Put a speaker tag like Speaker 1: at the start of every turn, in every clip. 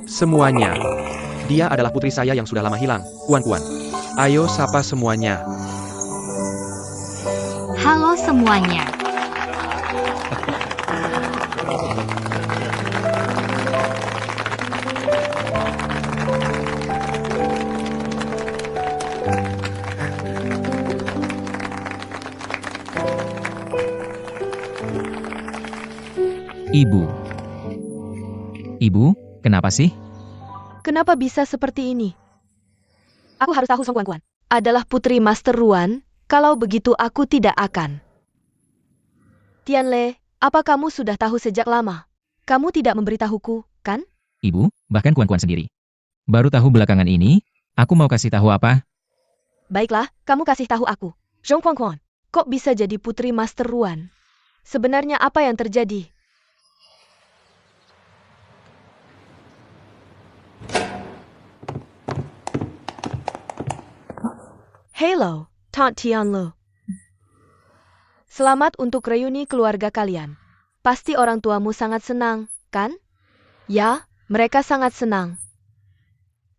Speaker 1: semuanya. Dia adalah putri saya yang sudah lama hilang, Kuan-Kuan. Ayo sapa semuanya.
Speaker 2: Halo semuanya.
Speaker 3: Ibu. Ibu, kenapa sih?
Speaker 4: Kenapa bisa seperti ini? Aku harus tahu Song Kuan-Kuan adalah putri Master Ruan, kalau begitu aku tidak akan. Tianle, apa kamu sudah tahu sejak lama? Kamu tidak memberitahuku, kan?
Speaker 3: Ibu, bahkan Kuan-Kuan sendiri. Baru tahu belakangan ini, aku mau kasih tahu apa?
Speaker 4: Baiklah, kamu kasih tahu aku. Song Kuan-Kuan, kok bisa jadi putri Master Ruan? Sebenarnya apa yang terjadi? Hello, Tante Tianlu. Selamat untuk reuni keluarga kalian. Pasti orang tuamu sangat senang, kan? Ya, mereka sangat senang.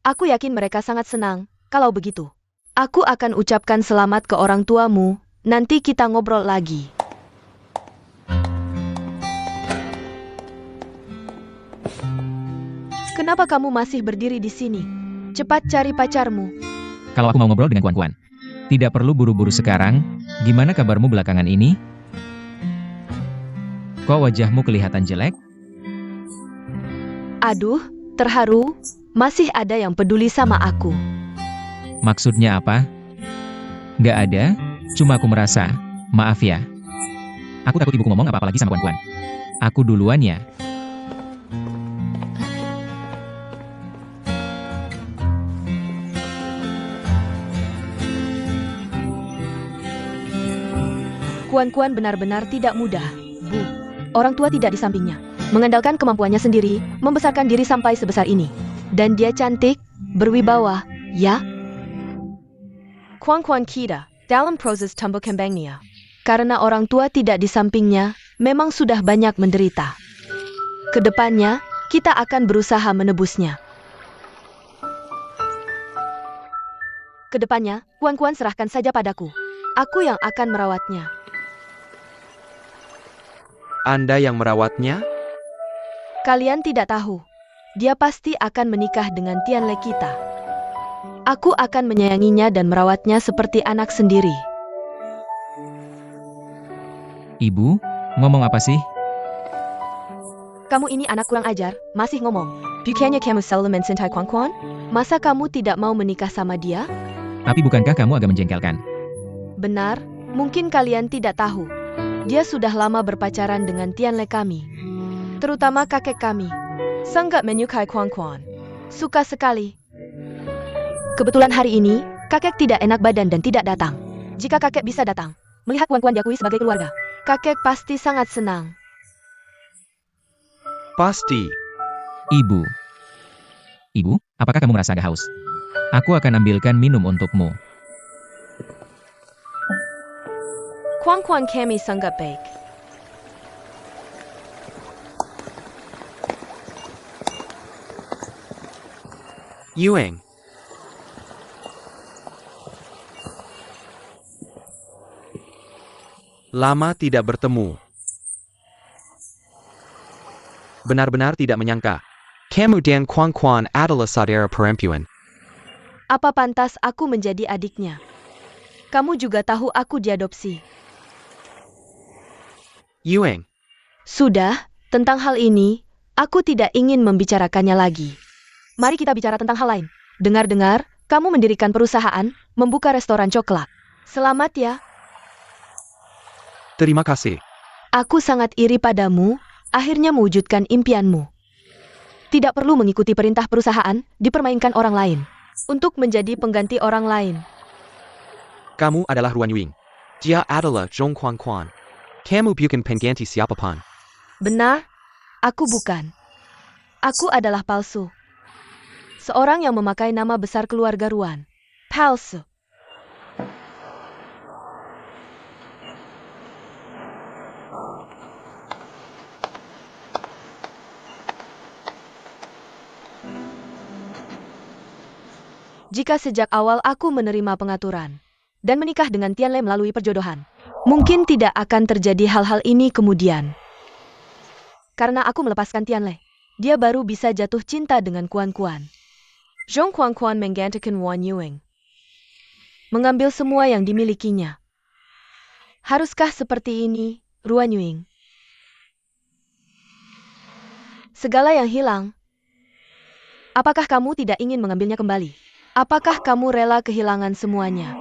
Speaker 4: Aku yakin mereka sangat senang, kalau begitu. Aku akan ucapkan selamat ke orang tuamu, nanti kita ngobrol lagi. Kenapa kamu masih berdiri di sini? Cepat cari pacarmu.
Speaker 3: Kalau aku mau ngobrol dengan Kuan-Kuan. Tidak perlu buru-buru sekarang, gimana kabarmu belakangan ini? Kok wajahmu kelihatan jelek?
Speaker 4: Aduh, terharu, masih ada yang peduli sama aku.
Speaker 3: Maksudnya apa? Nggak ada, cuma aku merasa, maaf ya. Aku takut ibuku ngomong apa-apa lagi sama Kuan-Kuan. Aku duluan ya.
Speaker 4: Kuan-Kuan benar-benar tidak mudah, Bu. Orang tua tidak di sampingnya. Mengandalkan kemampuannya sendiri, membesarkan diri sampai sebesar ini. Dan dia cantik, berwibawa, ya? Kuan-Kuan kita, dalam proses tumbuh kembangnya. Karena orang tua tidak di sampingnya, memang sudah banyak menderita. Kedepannya, kita akan berusaha menebusnya. Kedepannya, Kuan-Kuan serahkan saja padaku. Aku yang akan merawatnya.
Speaker 1: Anda yang merawatnya?
Speaker 4: Kalian tidak tahu. Dia pasti akan menikah dengan Tianle kita. Aku akan menyayanginya dan merawatnya seperti anak sendiri.
Speaker 3: Ibu, ngomong apa sih?
Speaker 4: Kamu ini anak kurang ajar, masih ngomong. Bukannya kamu selalu mencintai Kuan-Kuan? Masa kamu tidak mau menikah sama dia?
Speaker 3: Tapi bukankah kamu agak menjengkelkan?
Speaker 4: Benar, mungkin kalian tidak tahu. Dia sudah lama berpacaran dengan Tianle kami. Terutama kakek kami. Sangat menyukai Kuan-Kuan. Suka sekali. Kebetulan hari ini, kakek tidak enak badan dan tidak datang. Jika kakek bisa datang, melihat Kuan-Kuan diakui sebagai keluarga, kakek pasti sangat senang.
Speaker 1: Pasti.
Speaker 3: Ibu. Ibu, apakah kamu merasa agak haus? Aku akan ambilkan minum untukmu.
Speaker 4: Kuan-Kuan kami sangat baik.
Speaker 1: Yueng. Lama tidak bertemu. Benar-benar tidak menyangka. Kamu dan Kuan-Kuan adalah saudara perempuan.
Speaker 4: Apa pantas aku menjadi adiknya? Kamu juga tahu aku diadopsi.
Speaker 1: Yueng.
Speaker 4: Sudah, tentang hal ini, aku tidak ingin membicarakannya lagi. Mari kita bicara tentang hal lain. Dengar-dengar, kamu mendirikan perusahaan, membuka restoran coklat. Selamat ya.
Speaker 1: Terima kasih.
Speaker 4: Aku sangat iri padamu, akhirnya mewujudkan impianmu. Tidak perlu mengikuti perintah perusahaan, dipermainkan orang lain. Untuk menjadi pengganti orang lain.
Speaker 1: Kamu adalah Ruan Yuing. Dia adalah Zhong Kuan-Kuan. Kamu bukan pengganti siapapun.
Speaker 4: Benar, aku bukan. Aku adalah palsu. Seorang yang memakai nama besar keluarga Ruan. Palsu. Jika sejak awal aku menerima pengaturan dan menikah dengan Tianle melalui perjodohan, mungkin tidak akan terjadi hal-hal ini kemudian. Karena aku melepaskan Tianle, dia baru bisa jatuh cinta dengan Kuan Kuan. Zhong Kuan Kuan menggantikan Wan Yuing, mengambil semua yang dimilikinya. Haruskah seperti ini, Ruan Yuing? Segala yang hilang. Apakah kamu tidak ingin mengambilnya kembali? Apakah kamu rela kehilangan semuanya?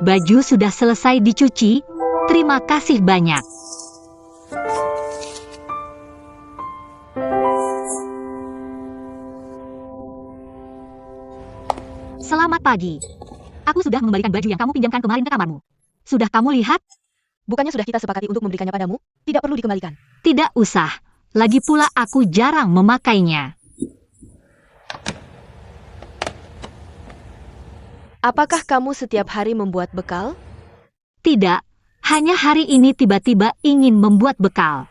Speaker 2: Baju sudah selesai dicuci. Terima kasih banyak. Selamat pagi. Aku sudah mengembalikan baju yang kamu pinjamkan kemarin ke kamarmu. Sudah kamu lihat?
Speaker 4: Bukannya sudah kita sepakati untuk memberikannya padamu? Tidak perlu dikembalikan.
Speaker 2: Tidak usah. Lagi pula aku jarang memakainya.
Speaker 4: Apakah kamu setiap hari membuat bekal?
Speaker 2: Tidak. Hanya hari ini tiba-tiba ingin membuat bekal.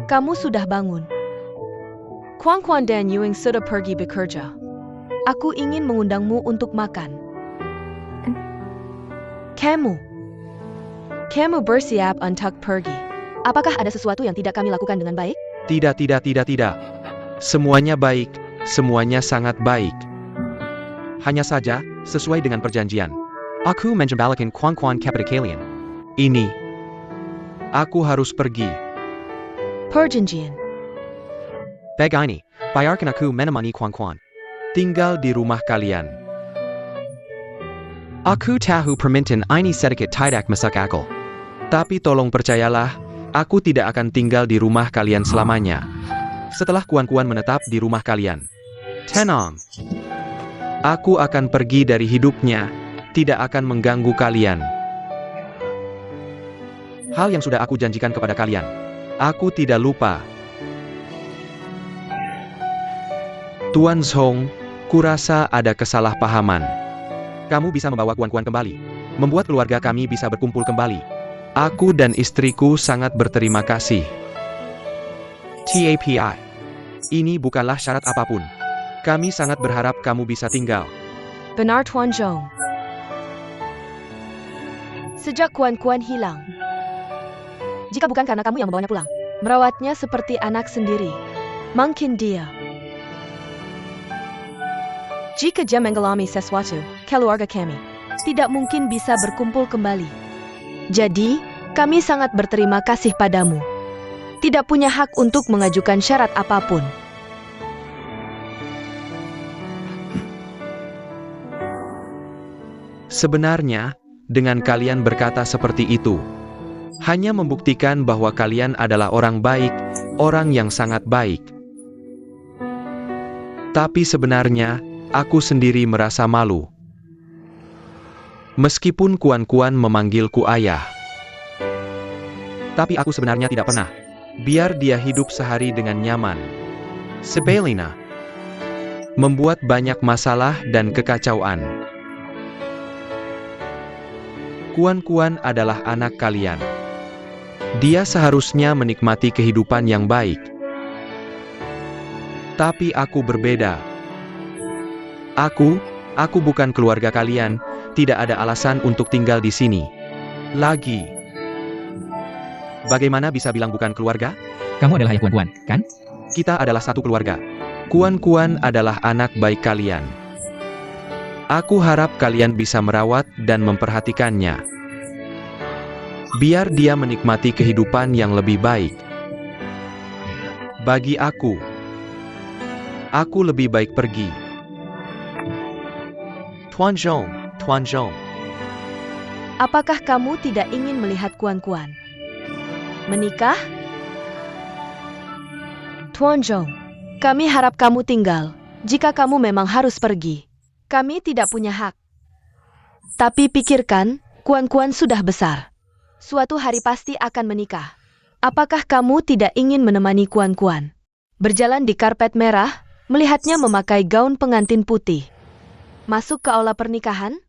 Speaker 4: Kamu sudah bangun. Kuan Kuan dan Yuing sudah pergi bekerja. Aku ingin mengundangmu untuk makan. Kamu bersiap untuk pergi. Apakah ada sesuatu yang tidak kami lakukan dengan baik?
Speaker 1: Tidak. Semuanya baik, semuanya sangat baik. Hanya saja, sesuai dengan perjanjian. Aku menjembalakan Kuan Kuan kepada kalian. Ini. Aku harus pergi.
Speaker 4: Perjanjian.
Speaker 1: Begini, biarkan aku menemani Kuan Kuan. Tinggal di rumah kalian. Aku tahu permintaan ini sedikit tidak masuk akal. Tapi tolong percayalah, aku tidak akan tinggal di rumah kalian selamanya. Setelah Kuan Kuan menetap di rumah kalian. Tenang. Aku akan pergi dari hidupnya, tidak akan mengganggu kalian. Hal yang sudah aku janjikan kepada kalian. Aku tidak lupa. Tuan Zhong, kurasa ada kesalahpahaman. Kamu bisa membawa Kuan Kuan kembali. Membuat keluarga kami bisa berkumpul kembali. Aku dan istriku sangat berterima kasih. TAPI. Ini bukanlah syarat apapun. Kami sangat berharap kamu bisa tinggal.
Speaker 4: Benar Tuan Zhong. Sejak Kuan Kuan hilang, jika bukan karena kamu yang membawanya pulang, merawatnya seperti anak sendiri, mungkin dia. Jika dia mengalami sesuatu, keluarga kami tidak mungkin bisa berkumpul kembali. Jadi, kami sangat berterima kasih padamu. Tidak punya hak untuk mengajukan syarat apapun.
Speaker 1: Sebenarnya, dengan kalian berkata seperti itu, Hanya membuktikan bahwa kalian adalah orang baik, orang yang sangat baik. Tapi sebenarnya, aku sendiri merasa malu. Meskipun Kuan-Kuan memanggilku ayah. Tapi aku sebenarnya tidak pernah. Biar dia hidup sehari dengan nyaman. Sebelina. Membuat banyak masalah dan kekacauan. Kuan-Kuan adalah anak kalian. Dia seharusnya menikmati kehidupan yang baik. Tapi aku berbeda. Aku bukan keluarga kalian, tidak ada alasan untuk tinggal di sini. Lagi. Bagaimana bisa bilang bukan keluarga?
Speaker 3: Kamu adalah ayah Kuan-Kuan, kan?
Speaker 1: Kita adalah satu keluarga. Kuan-Kuan adalah anak baik kalian. Aku harap kalian bisa merawat dan memperhatikannya. Biar dia menikmati kehidupan yang lebih baik. Bagi aku lebih baik pergi. Tuan Zhong.
Speaker 4: Apakah kamu tidak ingin melihat Kuan-Kuan menikah? Tuan Zhong, kami harap kamu tinggal. Jika kamu memang harus pergi, kami tidak punya hak. Tapi pikirkan, Kuan-Kuan sudah besar. Suatu hari pasti akan menikah. Apakah kamu tidak ingin menemani Kuan-Kuan berjalan di karpet merah, melihatnya memakai gaun pengantin putih, masuk ke aula pernikahan?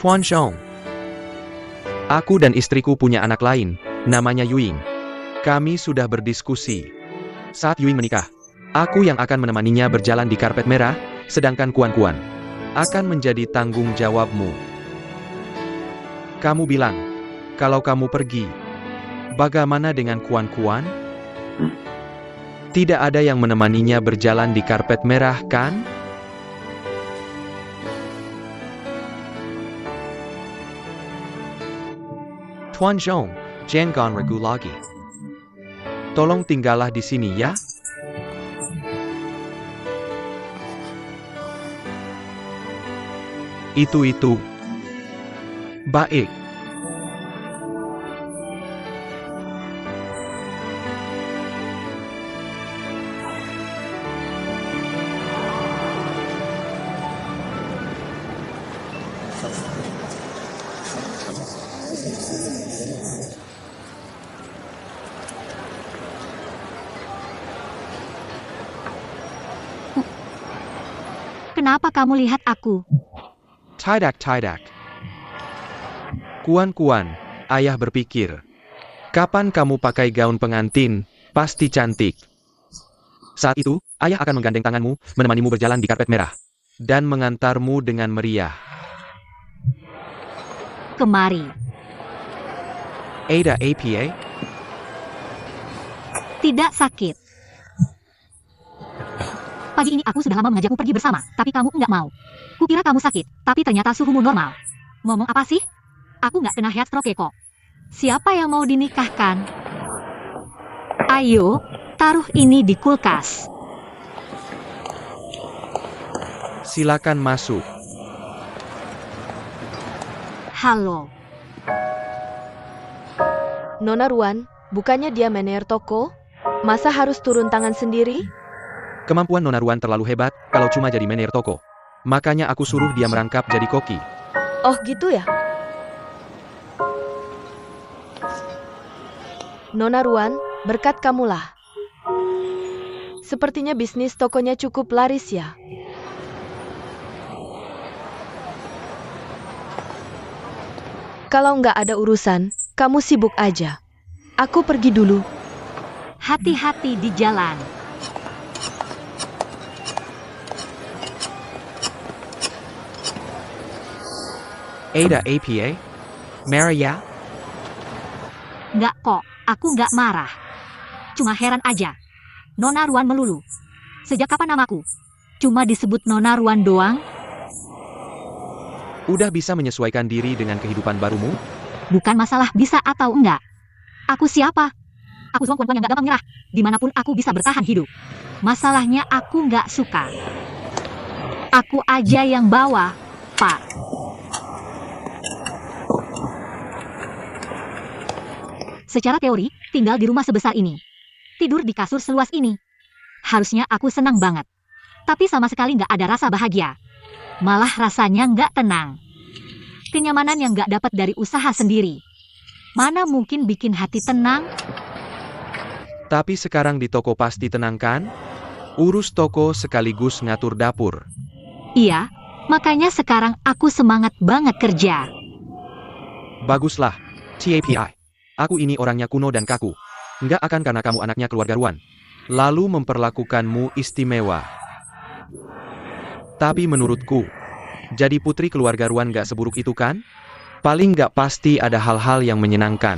Speaker 1: Tuan Zhong. Aku dan istriku punya anak lain, namanya Yuing. Kami sudah berdiskusi. Saat Yuing menikah, aku yang akan menemaninya berjalan di karpet merah, sedangkan Kuan-Kuan akan menjadi tanggung jawabmu. Kamu bilang, kalau kamu pergi, bagaimana dengan Kuan-Kuan? Tidak ada yang menemaninya berjalan di karpet merah, kan? Tuan Zhong, jangan ragu lagi. Tolong tinggallah di sini ya. Itu. Baik.
Speaker 2: Kenapa kamu lihat aku?
Speaker 1: Tidak. Kuan-Kuan, ayah berpikir. Kapan kamu pakai gaun pengantin, pasti cantik. Saat itu, ayah akan menggandeng tanganmu, menemanimu berjalan di karpet merah. Dan mengantarmu dengan meriah.
Speaker 2: Kemari.
Speaker 1: Ada apa?
Speaker 2: Tidak sakit. Pagi ini aku sudah lama mengajakmu pergi bersama, tapi kamu nggak mau. Kukira kamu sakit, tapi ternyata suhumu normal. Ngomong apa sih? Aku nggak kena heat stroke kok. Siapa yang mau dinikahkan? Ayo, taruh ini di kulkas.
Speaker 1: Silakan masuk.
Speaker 2: Halo.
Speaker 4: Nona Ruan, bukannya dia manajer toko? Masa harus turun tangan sendiri?
Speaker 1: Kemampuan Nona Ruan terlalu hebat, kalau cuma jadi manajer toko. Makanya aku suruh dia merangkap jadi koki.
Speaker 4: Oh gitu ya? Nona Ruan, berkat kamulah. Sepertinya bisnis tokonya cukup laris ya. Kalau nggak ada urusan, kamu sibuk aja. Aku pergi dulu.
Speaker 2: Hati-hati di jalan.
Speaker 1: Ada apa? Marah ya?
Speaker 2: Nggak kok, aku nggak marah. Cuma heran aja. Nona Ruan melulu. Sejak kapan namaku? Cuma disebut Nona Ruan doang?
Speaker 1: Udah bisa menyesuaikan diri dengan kehidupan barumu?
Speaker 2: Bukan masalah bisa atau enggak. Aku siapa? Aku Zhong Kuan-Kuan yang gak gampang menyerah. Dimanapun aku bisa bertahan hidup. Masalahnya aku nggak suka Aku aja yang bawa, Pak. Secara teori, tinggal di rumah sebesar ini, tidur di kasur seluas ini, harusnya aku senang banget. Tapi sama sekali nggak ada rasa bahagia. Malah rasanya nggak tenang. Kenyamanan yang nggak dapat dari usaha sendiri. Mana mungkin bikin hati tenang?
Speaker 1: Tapi sekarang di toko pasti tenang kan? Urus toko sekaligus ngatur dapur.
Speaker 2: Iya, makanya sekarang aku semangat banget kerja.
Speaker 1: Baguslah, CAPI. Aku ini orangnya kuno dan kaku. Nggak akan karena kamu anaknya keluargawan. Lalu memperlakukanmu istimewa. Tapi menurutku, jadi putri keluargawan nggak seburuk itu kan? Paling nggak pasti ada hal-hal yang menyenangkan.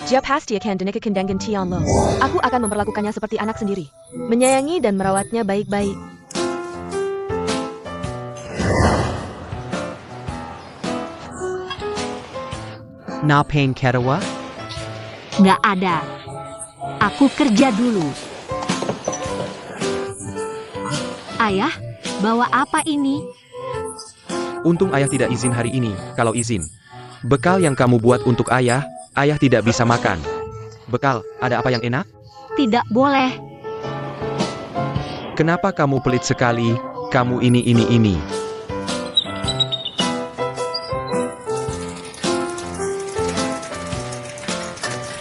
Speaker 4: Dia pasti akan dinikahkan dengan Tian Lo. Aku akan memperlakukannya seperti anak sendiri. Menyayangi dan merawatnya baik-baik.
Speaker 1: Napain Ketawa?
Speaker 2: Nggak ada. Aku kerja dulu. Ayah, bawa apa ini?
Speaker 1: Untung ayah tidak izin hari ini, kalau izin. Bekal yang kamu buat untuk ayah, ayah tidak bisa makan. Bekal, ada apa yang enak?
Speaker 2: Tidak boleh.
Speaker 1: Kenapa kamu pelit sekali? Kamu ini.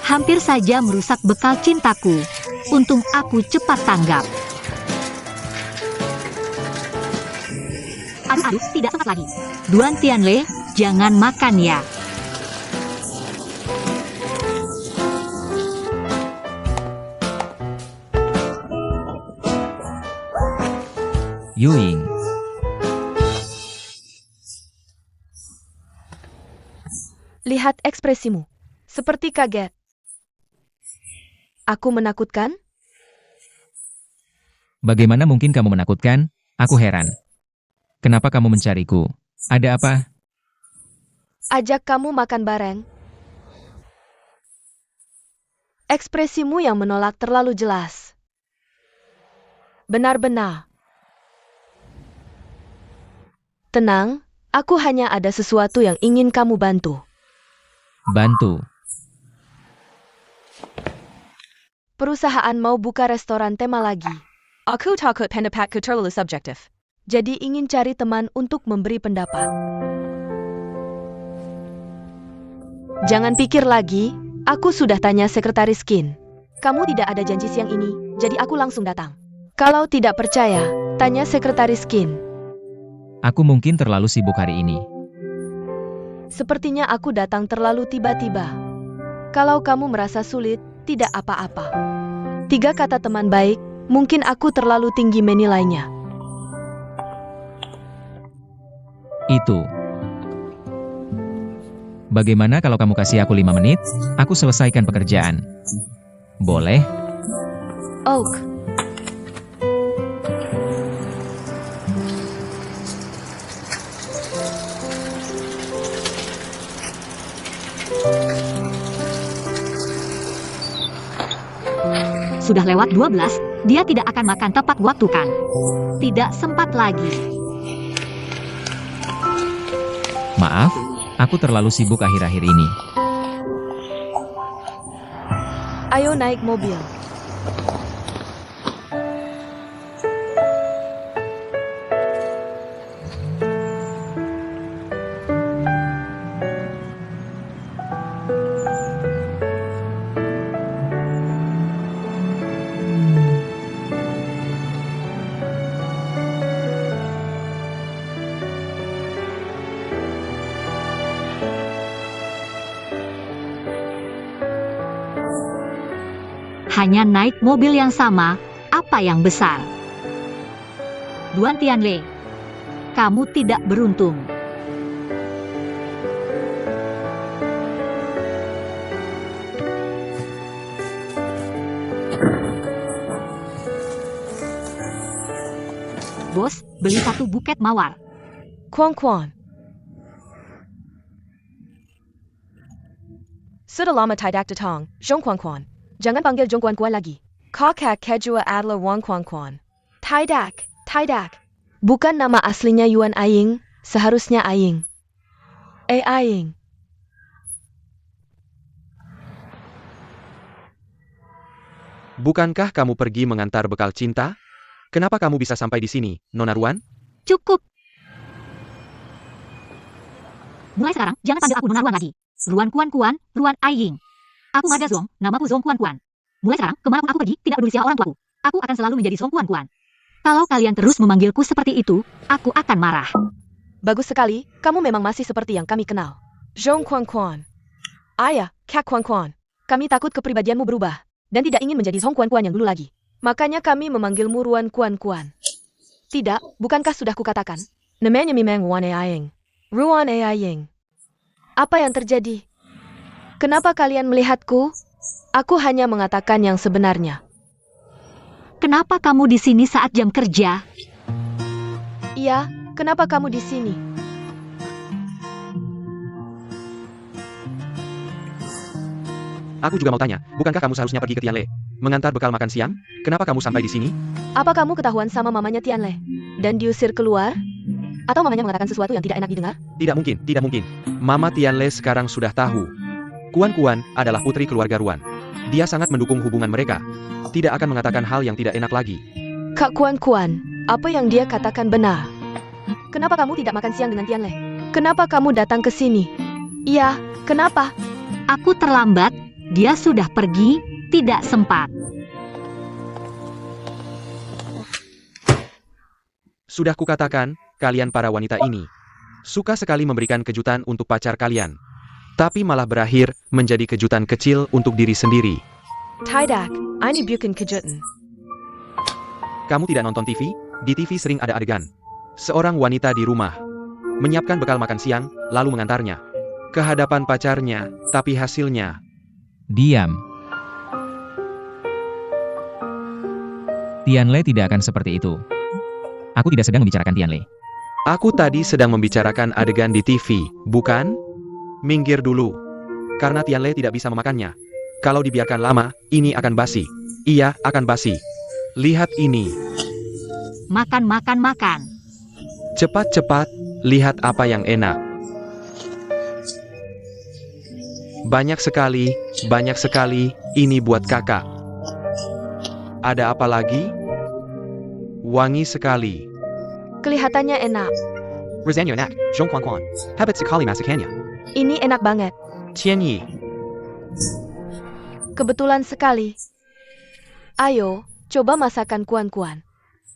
Speaker 2: Hampir saja merusak bekal cintaku. Untung aku cepat tanggap. Aduh, tidak sempat lagi. Duan Tianle, jangan makan ya.
Speaker 3: Yuing,
Speaker 4: Lihat ekspresimu. Seperti kaget. Aku menakutkan?
Speaker 3: bagaimana mungkin kamu menakutkan? Aku heran. Kenapa kamu mencariku? Ada apa?
Speaker 4: Ajak kamu makan bareng. Ekspresimu yang menolak terlalu jelas. Benar-benar. Tenang, aku hanya ada sesuatu yang ingin kamu bantu.
Speaker 3: Bantu.
Speaker 4: Perusahaan mau buka restoran tema lagi. Aku takut pendapatku terlalu subjektif. Jadi ingin cari teman untuk memberi pendapat. Jangan pikir lagi, aku sudah tanya sekretaris Kin. Kamu tidak ada janji siang ini, jadi aku langsung datang. Kalau tidak percaya, tanya sekretaris Kin.
Speaker 3: Aku mungkin terlalu sibuk hari ini.
Speaker 4: Sepertinya aku datang terlalu tiba-tiba. Kalau kamu merasa sulit, tidak apa-apa. 3 kata teman baik, mungkin aku terlalu tinggi menilainya.
Speaker 3: Itu. Bagaimana kalau kamu kasih aku 5 menit? Aku selesaikan pekerjaan. Boleh?
Speaker 4: Oak.
Speaker 2: Sudah lewat 12, dia tidak akan makan tepat waktu kan? Tidak sempat lagi.
Speaker 3: Maaf, aku terlalu sibuk akhir-akhir ini.
Speaker 4: Ayo naik mobil.
Speaker 2: Hanya naik mobil yang sama, apa yang besar? Duan Tianle, kamu tidak beruntung. Bos, beli 1 buket mawar.
Speaker 4: Kuan. Sudah lama tidak datang, Zhong Kuan. Jangan panggil Zhong Kuan lagi. Kakak kedua adalah Wang Kuan. Tidak. Bukan nama aslinya Yuan Aing, seharusnya Aing. Aing.
Speaker 1: Bukankah kamu pergi mengantar bekal cinta? Kenapa kamu bisa sampai di sini, Nona Ruan?
Speaker 2: Cukup. Mulai sekarang, jangan panggil aku Nona Ruan lagi. Ruan Kuan, Ruan Aiying. Aku Mada Zong, namaku Zong Kuan. Mulai sekarang, kemanapun aku pergi, tidak peduli siapa orang tuaku. Aku akan selalu menjadi Zong Kuan. Kalau kalian terus memanggilku seperti itu, aku akan marah.
Speaker 4: Bagus sekali, kamu memang masih seperti yang kami kenal. Zhong Kuan. Ayah, Kak Kuan. Kami takut kepribadianmu berubah, dan tidak ingin menjadi Zhong Kuan yang dulu lagi. Makanya kami memanggilmu Ruan Kuan. Tidak, bukankah sudah kukatakan? Namanya memang Wan Aing. Ruan Aing. Apa yang terjadi? Kenapa kalian melihatku? Aku hanya mengatakan yang sebenarnya.
Speaker 2: Kenapa kamu di sini saat jam kerja?
Speaker 4: Iya, kenapa kamu di sini?
Speaker 1: Aku juga mau tanya, bukankah kamu seharusnya pergi ke Tianle? Mengantar bekal makan siang? Kenapa kamu sampai di sini?
Speaker 4: Apa kamu ketahuan sama mamanya Tianle? Dan diusir keluar? Atau mamanya mengatakan sesuatu yang tidak enak didengar?
Speaker 1: Tidak mungkin. Mama Tianle sekarang sudah tahu. Kuan adalah putri keluarga Ruan. Dia sangat mendukung hubungan mereka. Tidak akan mengatakan hal yang tidak enak lagi.
Speaker 4: Kak Kuan, apa yang dia katakan benar? Kenapa kamu tidak makan siang dengan Tianle? Kenapa kamu datang ke sini? Iya, kenapa?
Speaker 2: Aku terlambat, dia sudah pergi, tidak sempat.
Speaker 1: Sudah kukatakan, kalian para wanita ini suka sekali memberikan kejutan untuk pacar kalian. Tapi malah berakhir menjadi kejutan kecil untuk diri sendiri.
Speaker 4: Tidak, ini bukan kejutan.
Speaker 1: Kamu tidak nonton TV? Di TV sering ada adegan seorang wanita di rumah menyiapkan bekal makan siang, lalu mengantarnya ke hadapan pacarnya, tapi hasilnya...
Speaker 3: Diam. Tianle tidak akan seperti itu. Aku tidak sedang membicarakan Tianle.
Speaker 1: Aku tadi sedang membicarakan adegan di TV, bukan? Minggir dulu. Karena Tianle tidak bisa memakannya. Kalau dibiarkan lama, ini akan basi. Iya, akan basi. Lihat ini.
Speaker 2: Makan.
Speaker 1: Cepat, lihat apa yang enak. Banyak sekali, ini buat kakak. Ada apa lagi? Wangi sekali.
Speaker 4: Kelihatannya enak.
Speaker 1: Rasanya enak, Zhong Kuan. Hebat sekali masakannya.
Speaker 4: Ini enak banget.
Speaker 1: Tianyi.
Speaker 4: Kebetulan sekali. Ayo, coba masakan Kuan.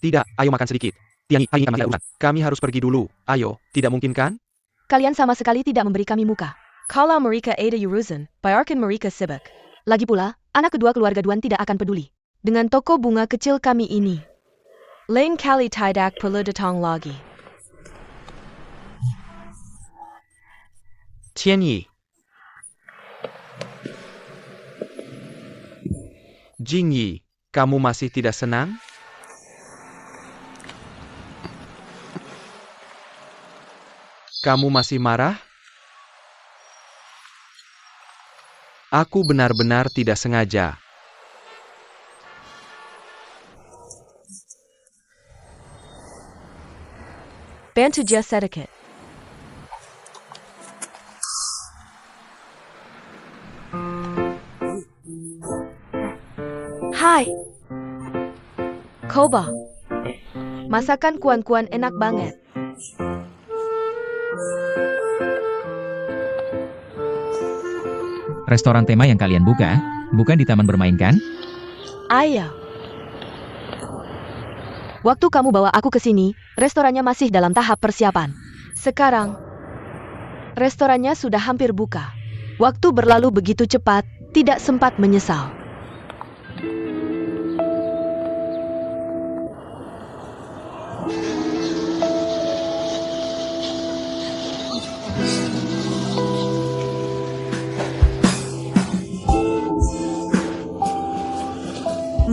Speaker 1: Tidak, ayo makan sedikit. Tianyi, hari ini masih ada urusan. Kami harus pergi dulu. Ayo, tidak mungkin kan?
Speaker 4: Kalian sama sekali tidak memberi kami muka. Kalau mereka ada urusan, biarkan mereka sibuk. Lagi pula, anak kedua keluarga Duan tidak akan peduli dengan toko bunga kecil kami ini. Lain kali tidak perlu datang lagi.
Speaker 1: Tianyi. Jingyi, kamu masih tidak senang? Kamu masih marah? Aku benar-benar tidak sengaja.
Speaker 4: Bantu dia sedikit. Hai. Koba. Masakan Kuan enak banget.
Speaker 3: Restoran tema yang kalian buka, bukan di taman bermain kan?
Speaker 4: Ayah. Waktu kamu bawa aku ke sini, restorannya masih dalam tahap persiapan. Sekarang, restorannya sudah hampir buka. Waktu berlalu begitu cepat, tidak sempat menyesal.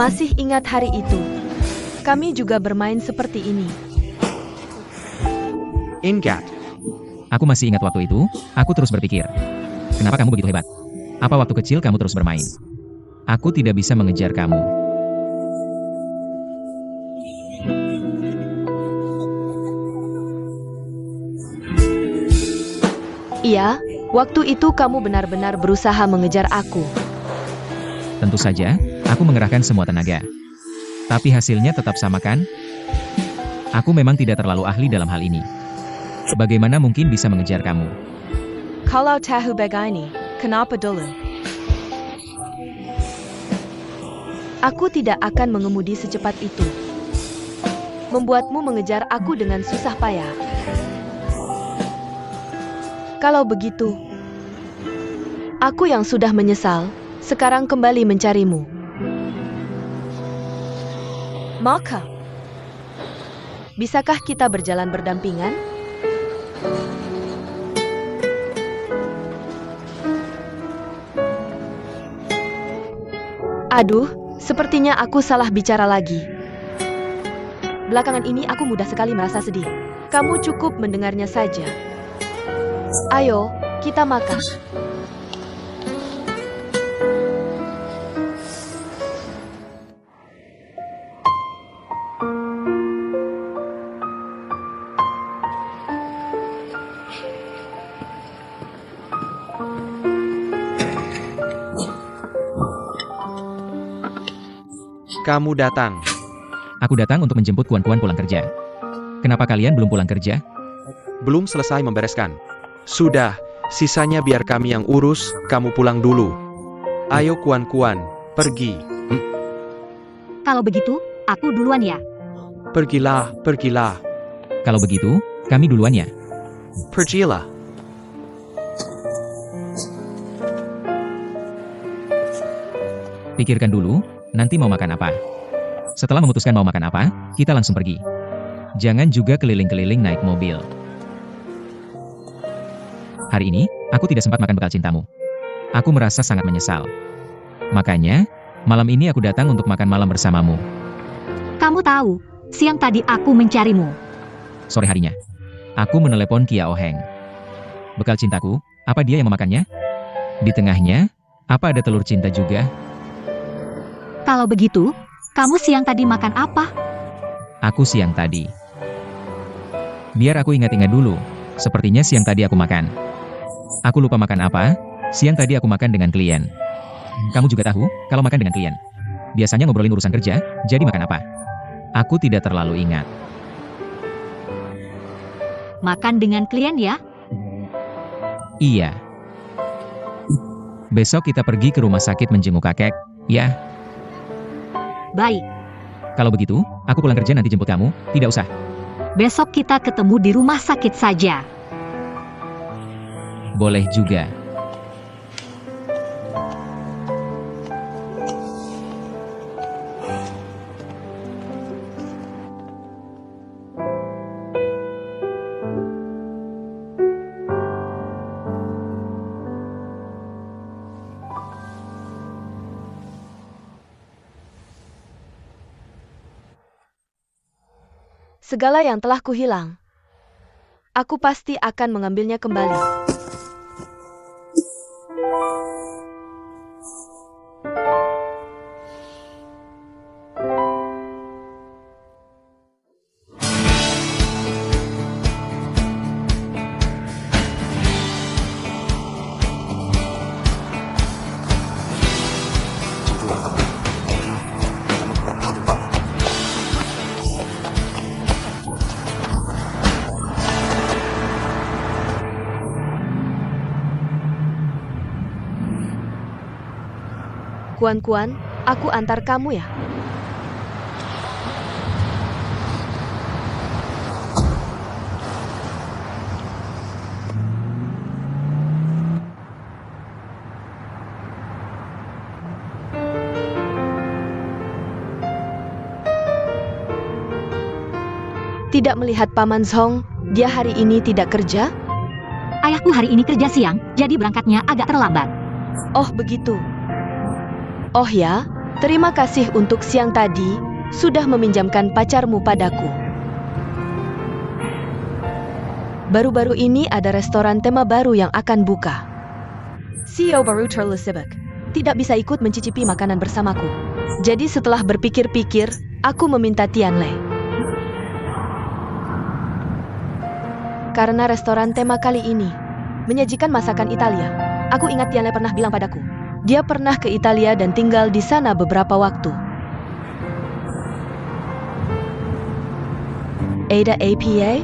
Speaker 4: Masih ingat hari itu? Kami juga bermain seperti ini.
Speaker 1: Ingat.
Speaker 3: Aku masih ingat waktu itu, aku terus berpikir. Kenapa kamu begitu hebat? Apa waktu kecil kamu terus bermain? Aku tidak bisa mengejar kamu.
Speaker 4: Ya, waktu itu kamu benar-benar berusaha mengejar aku.
Speaker 3: Tentu saja, aku mengerahkan semua tenaga. Tapi hasilnya tetap sama kan? Aku memang tidak terlalu ahli dalam hal ini. Bagaimana mungkin bisa mengejar kamu?
Speaker 4: Kalau tahu begini, kenapa dulu? Aku tidak akan mengemudi secepat itu. Membuatmu mengejar aku dengan susah payah. Kalau begitu, aku yang sudah menyesal, sekarang kembali mencarimu. Maka, bisakah kita berjalan berdampingan? Aduh, sepertinya aku salah bicara lagi. Belakangan ini aku mudah sekali merasa sedih. Kamu cukup mendengarnya saja. Ayo, kita makan.
Speaker 1: Kamu datang.
Speaker 3: Aku datang untuk menjemput Kuan-Kuan pulang kerja. Kenapa kalian belum pulang kerja?
Speaker 1: Belum selesai membereskan. Sudah, sisanya biar kami yang urus, kamu pulang dulu. Ayo Kuan-Kuan, pergi.
Speaker 2: Kalau begitu, aku duluan ya.
Speaker 1: Pergilah, pergilah,
Speaker 3: Kalau begitu, kami duluan ya.
Speaker 1: pergilah.
Speaker 3: Pikirkan dulu, nanti mau makan apa. Setelah memutuskan mau makan apa, kita langsung pergi. Jangan juga keliling-keliling naik mobil. Hari ini, aku tidak sempat makan bekal cintamu. Aku merasa sangat menyesal. Makanya, malam ini aku datang untuk makan malam bersamamu.
Speaker 2: Kamu tahu, siang tadi aku mencarimu.
Speaker 3: Sore harinya, aku menelepon Kia Oh Heng. Bekal cintaku, apa dia yang memakannya? Di tengahnya, apa ada telur cinta juga?
Speaker 2: Kalau begitu, kamu siang tadi makan apa?
Speaker 3: Aku siang tadi. Biar aku ingat-ingat dulu. Sepertinya siang tadi aku makan. Aku lupa makan apa. Siang tadi aku makan dengan klien. Kamu juga tahu, kalau makan dengan klien, biasanya ngobrolin urusan kerja, jadi makan apa? Aku tidak terlalu ingat.
Speaker 2: Makan dengan klien ya?
Speaker 3: Iya. Besok kita pergi ke rumah sakit menjenguk kakek, ya?
Speaker 2: Baik,
Speaker 3: Kalau begitu, aku pulang kerja nanti jemput kamu, tidak usah.
Speaker 2: besok kita ketemu di rumah sakit saja.
Speaker 3: Boleh juga.
Speaker 4: Segala yang telah kuhilang, aku pasti akan mengambilnya kembali. Kuan-Kuan, aku antar kamu ya. Tidak melihat Paman Zhong, dia hari ini tidak kerja?
Speaker 2: Ayahku hari ini kerja siang, jadi berangkatnya agak terlambat.
Speaker 4: Oh begitu. Oh ya, terima kasih untuk siang tadi, sudah meminjamkan pacarmu padaku. Baru-baru ini ada restoran tema baru yang akan buka. CEO baru terlalu sibuk, tidak bisa ikut mencicipi makanan bersamaku. Jadi setelah berpikir-pikir, aku meminta Tianlei. Karena restoran tema kali ini menyajikan masakan Italia. Aku ingat Tianle pernah bilang padaku. Dia pernah ke Italia dan tinggal di sana beberapa waktu. Ada APA?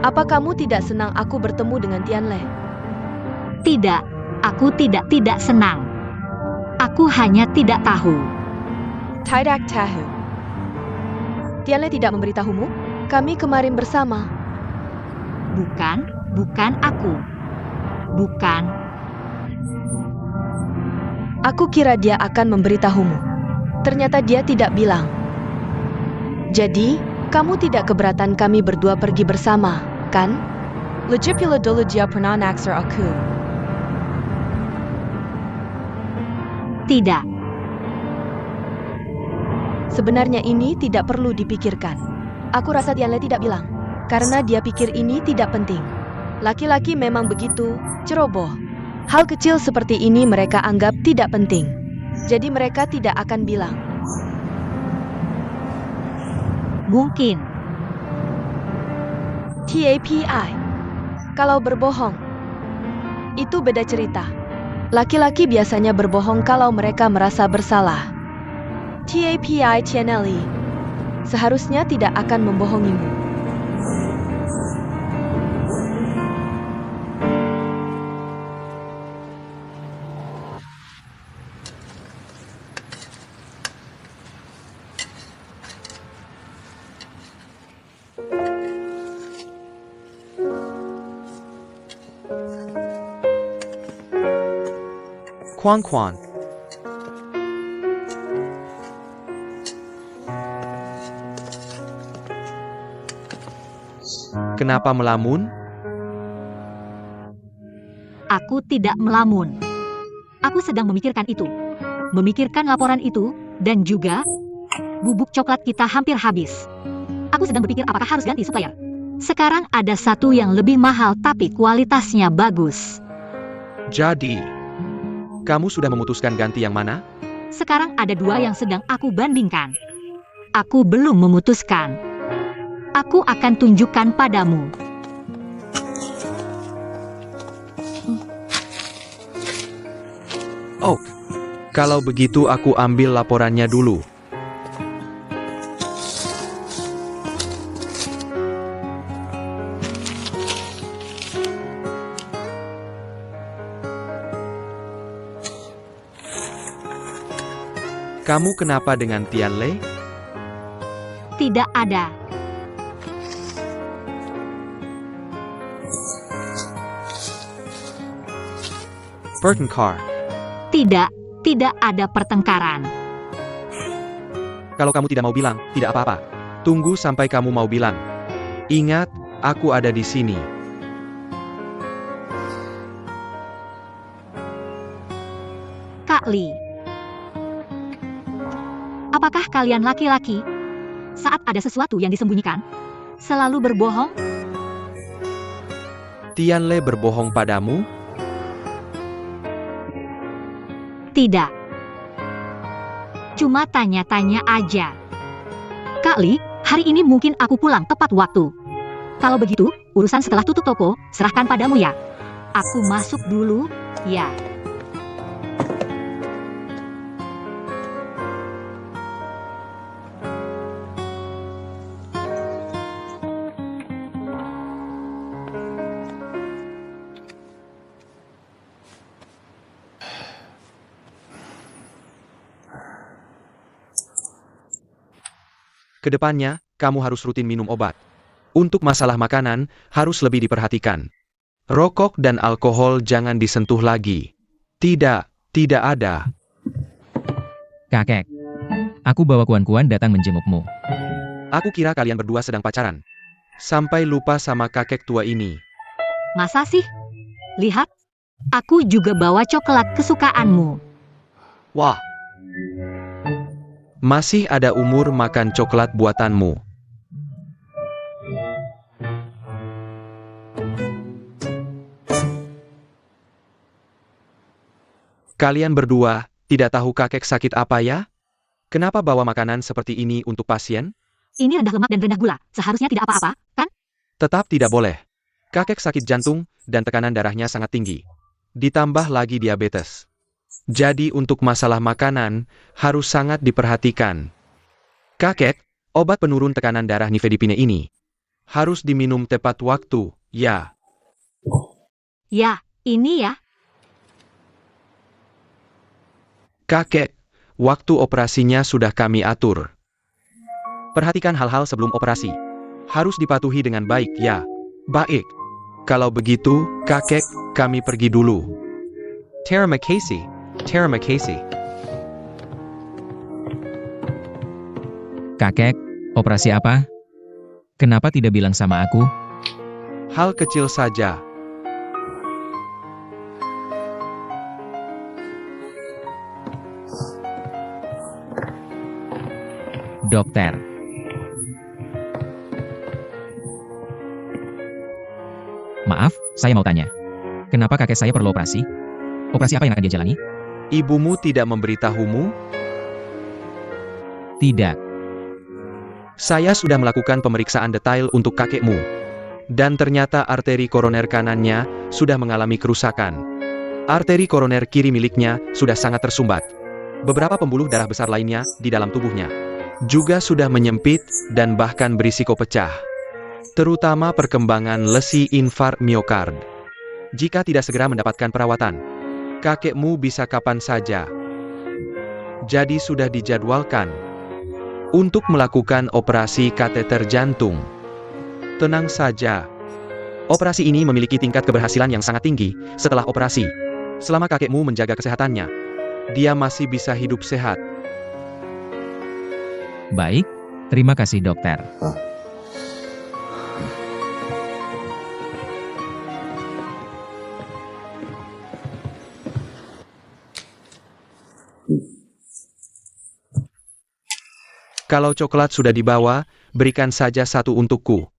Speaker 4: Apa kamu tidak senang aku bertemu dengan Tianle?
Speaker 2: Tidak, aku tidak senang. Aku hanya tidak tahu.
Speaker 4: Tidak tahu. Tianle tidak memberitahumu? Kami kemarin bersama.
Speaker 2: Bukan aku. Bukan.
Speaker 4: Aku kira dia akan memberitahumu. Ternyata dia tidak bilang. Jadi, kamu tidak keberatan kami berdua pergi bersama, kan? Lagi pula dulu dia pernah naksir aku.
Speaker 2: Tidak.
Speaker 4: Sebenarnya ini tidak perlu dipikirkan. Aku rasa Tianle tidak bilang. Karena dia pikir ini tidak penting. Laki-laki memang begitu, ceroboh. Hal kecil seperti ini mereka anggap tidak penting. Jadi mereka tidak akan bilang.
Speaker 2: Mungkin.
Speaker 4: TAPI. Kalau berbohong, itu beda cerita. Laki-laki biasanya berbohong kalau mereka merasa bersalah. TAPI Tianle seharusnya tidak akan membohongimu.
Speaker 1: Quan. Kenapa melamun?
Speaker 2: Aku tidak melamun. Aku sedang memikirkan itu. Memikirkan laporan itu, dan juga bubuk coklat kita hampir habis. Aku sedang berpikir apakah harus ganti supplier. Sekarang ada satu yang lebih mahal tapi kualitasnya bagus.
Speaker 1: Jadi, kamu sudah memutuskan ganti yang mana?
Speaker 2: Sekarang ada dua yang sedang aku bandingkan. Aku belum memutuskan. Aku akan tunjukkan padamu.
Speaker 1: Oh, kalau begitu aku ambil laporannya dulu. Kamu kenapa dengan Tianle?
Speaker 2: Tidak ada.
Speaker 1: Pertengkar.
Speaker 2: Tidak ada pertengkaran.
Speaker 1: Kalau kamu tidak mau bilang, tidak apa-apa. Tunggu sampai kamu mau bilang. Ingat, aku ada di sini.
Speaker 2: Kak Li. Apakah kalian laki-laki, saat ada sesuatu yang disembunyikan, selalu berbohong?
Speaker 1: Tianle berbohong padamu?
Speaker 2: Tidak. Cuma tanya-tanya aja. Kak Li, hari ini mungkin aku pulang tepat waktu. Kalau begitu, urusan setelah tutup toko, serahkan padamu ya. Aku masuk dulu, ya.
Speaker 1: Kedepannya, kamu harus rutin minum obat. Untuk masalah makanan, harus lebih diperhatikan. Rokok dan alkohol jangan disentuh lagi. Tidak ada.
Speaker 3: Kakek. Aku bawa kuan-kuan datang menjengukmu.
Speaker 1: Aku kira kalian berdua sedang pacaran. Sampai lupa sama kakek tua ini.
Speaker 2: Masa sih? Lihat, aku juga bawa coklat kesukaanmu.
Speaker 1: Wah. Masih ada umur makan coklat buatanmu. Kalian berdua, tidak tahu kakek sakit apa ya? Kenapa bawa makanan seperti ini untuk pasien?
Speaker 2: Ini rendah lemak dan rendah gula, seharusnya tidak apa-apa, kan?
Speaker 1: Tetap tidak boleh. Kakek sakit jantung, dan tekanan darahnya sangat tinggi. Ditambah lagi diabetes. Jadi untuk masalah makanan, harus sangat diperhatikan. Kakek, obat penurun tekanan darah nifedipine ini harus diminum tepat waktu, ya.
Speaker 2: Ya, ini ya.
Speaker 1: Kakek, waktu operasinya sudah kami atur. Perhatikan hal-hal sebelum operasi. Harus dipatuhi dengan baik, ya. Baik. Kalau begitu, kakek, kami pergi dulu. Terima kasih. Terima kasih.
Speaker 3: Kakek, operasi apa? Kenapa tidak bilang sama aku?
Speaker 1: Hal kecil saja.
Speaker 3: Dokter. Maaf, saya mau tanya. Kenapa kakek saya perlu operasi? Operasi apa yang akan dia jalani?
Speaker 1: Ibumu tidak memberitahumu?
Speaker 3: Tidak.
Speaker 1: Saya sudah melakukan pemeriksaan detail untuk kakekmu. Dan ternyata arteri koroner kanannya sudah mengalami kerusakan. Arteri koroner kiri miliknya sudah sangat tersumbat. Beberapa pembuluh darah besar lainnya di dalam tubuhnya juga sudah menyempit dan bahkan berisiko pecah. Terutama perkembangan lesi infark miokard. Jika tidak segera mendapatkan perawatan, kakekmu bisa kapan saja. Jadi sudah dijadwalkan untuk melakukan operasi kateter jantung. Tenang saja. Operasi ini memiliki tingkat keberhasilan yang sangat tinggi. Setelah operasi, selama kakekmu menjaga kesehatannya, dia masih bisa hidup sehat.
Speaker 3: Baik, terima kasih dokter.
Speaker 1: Kalau coklat sudah dibawa, berikan saja satu untukku.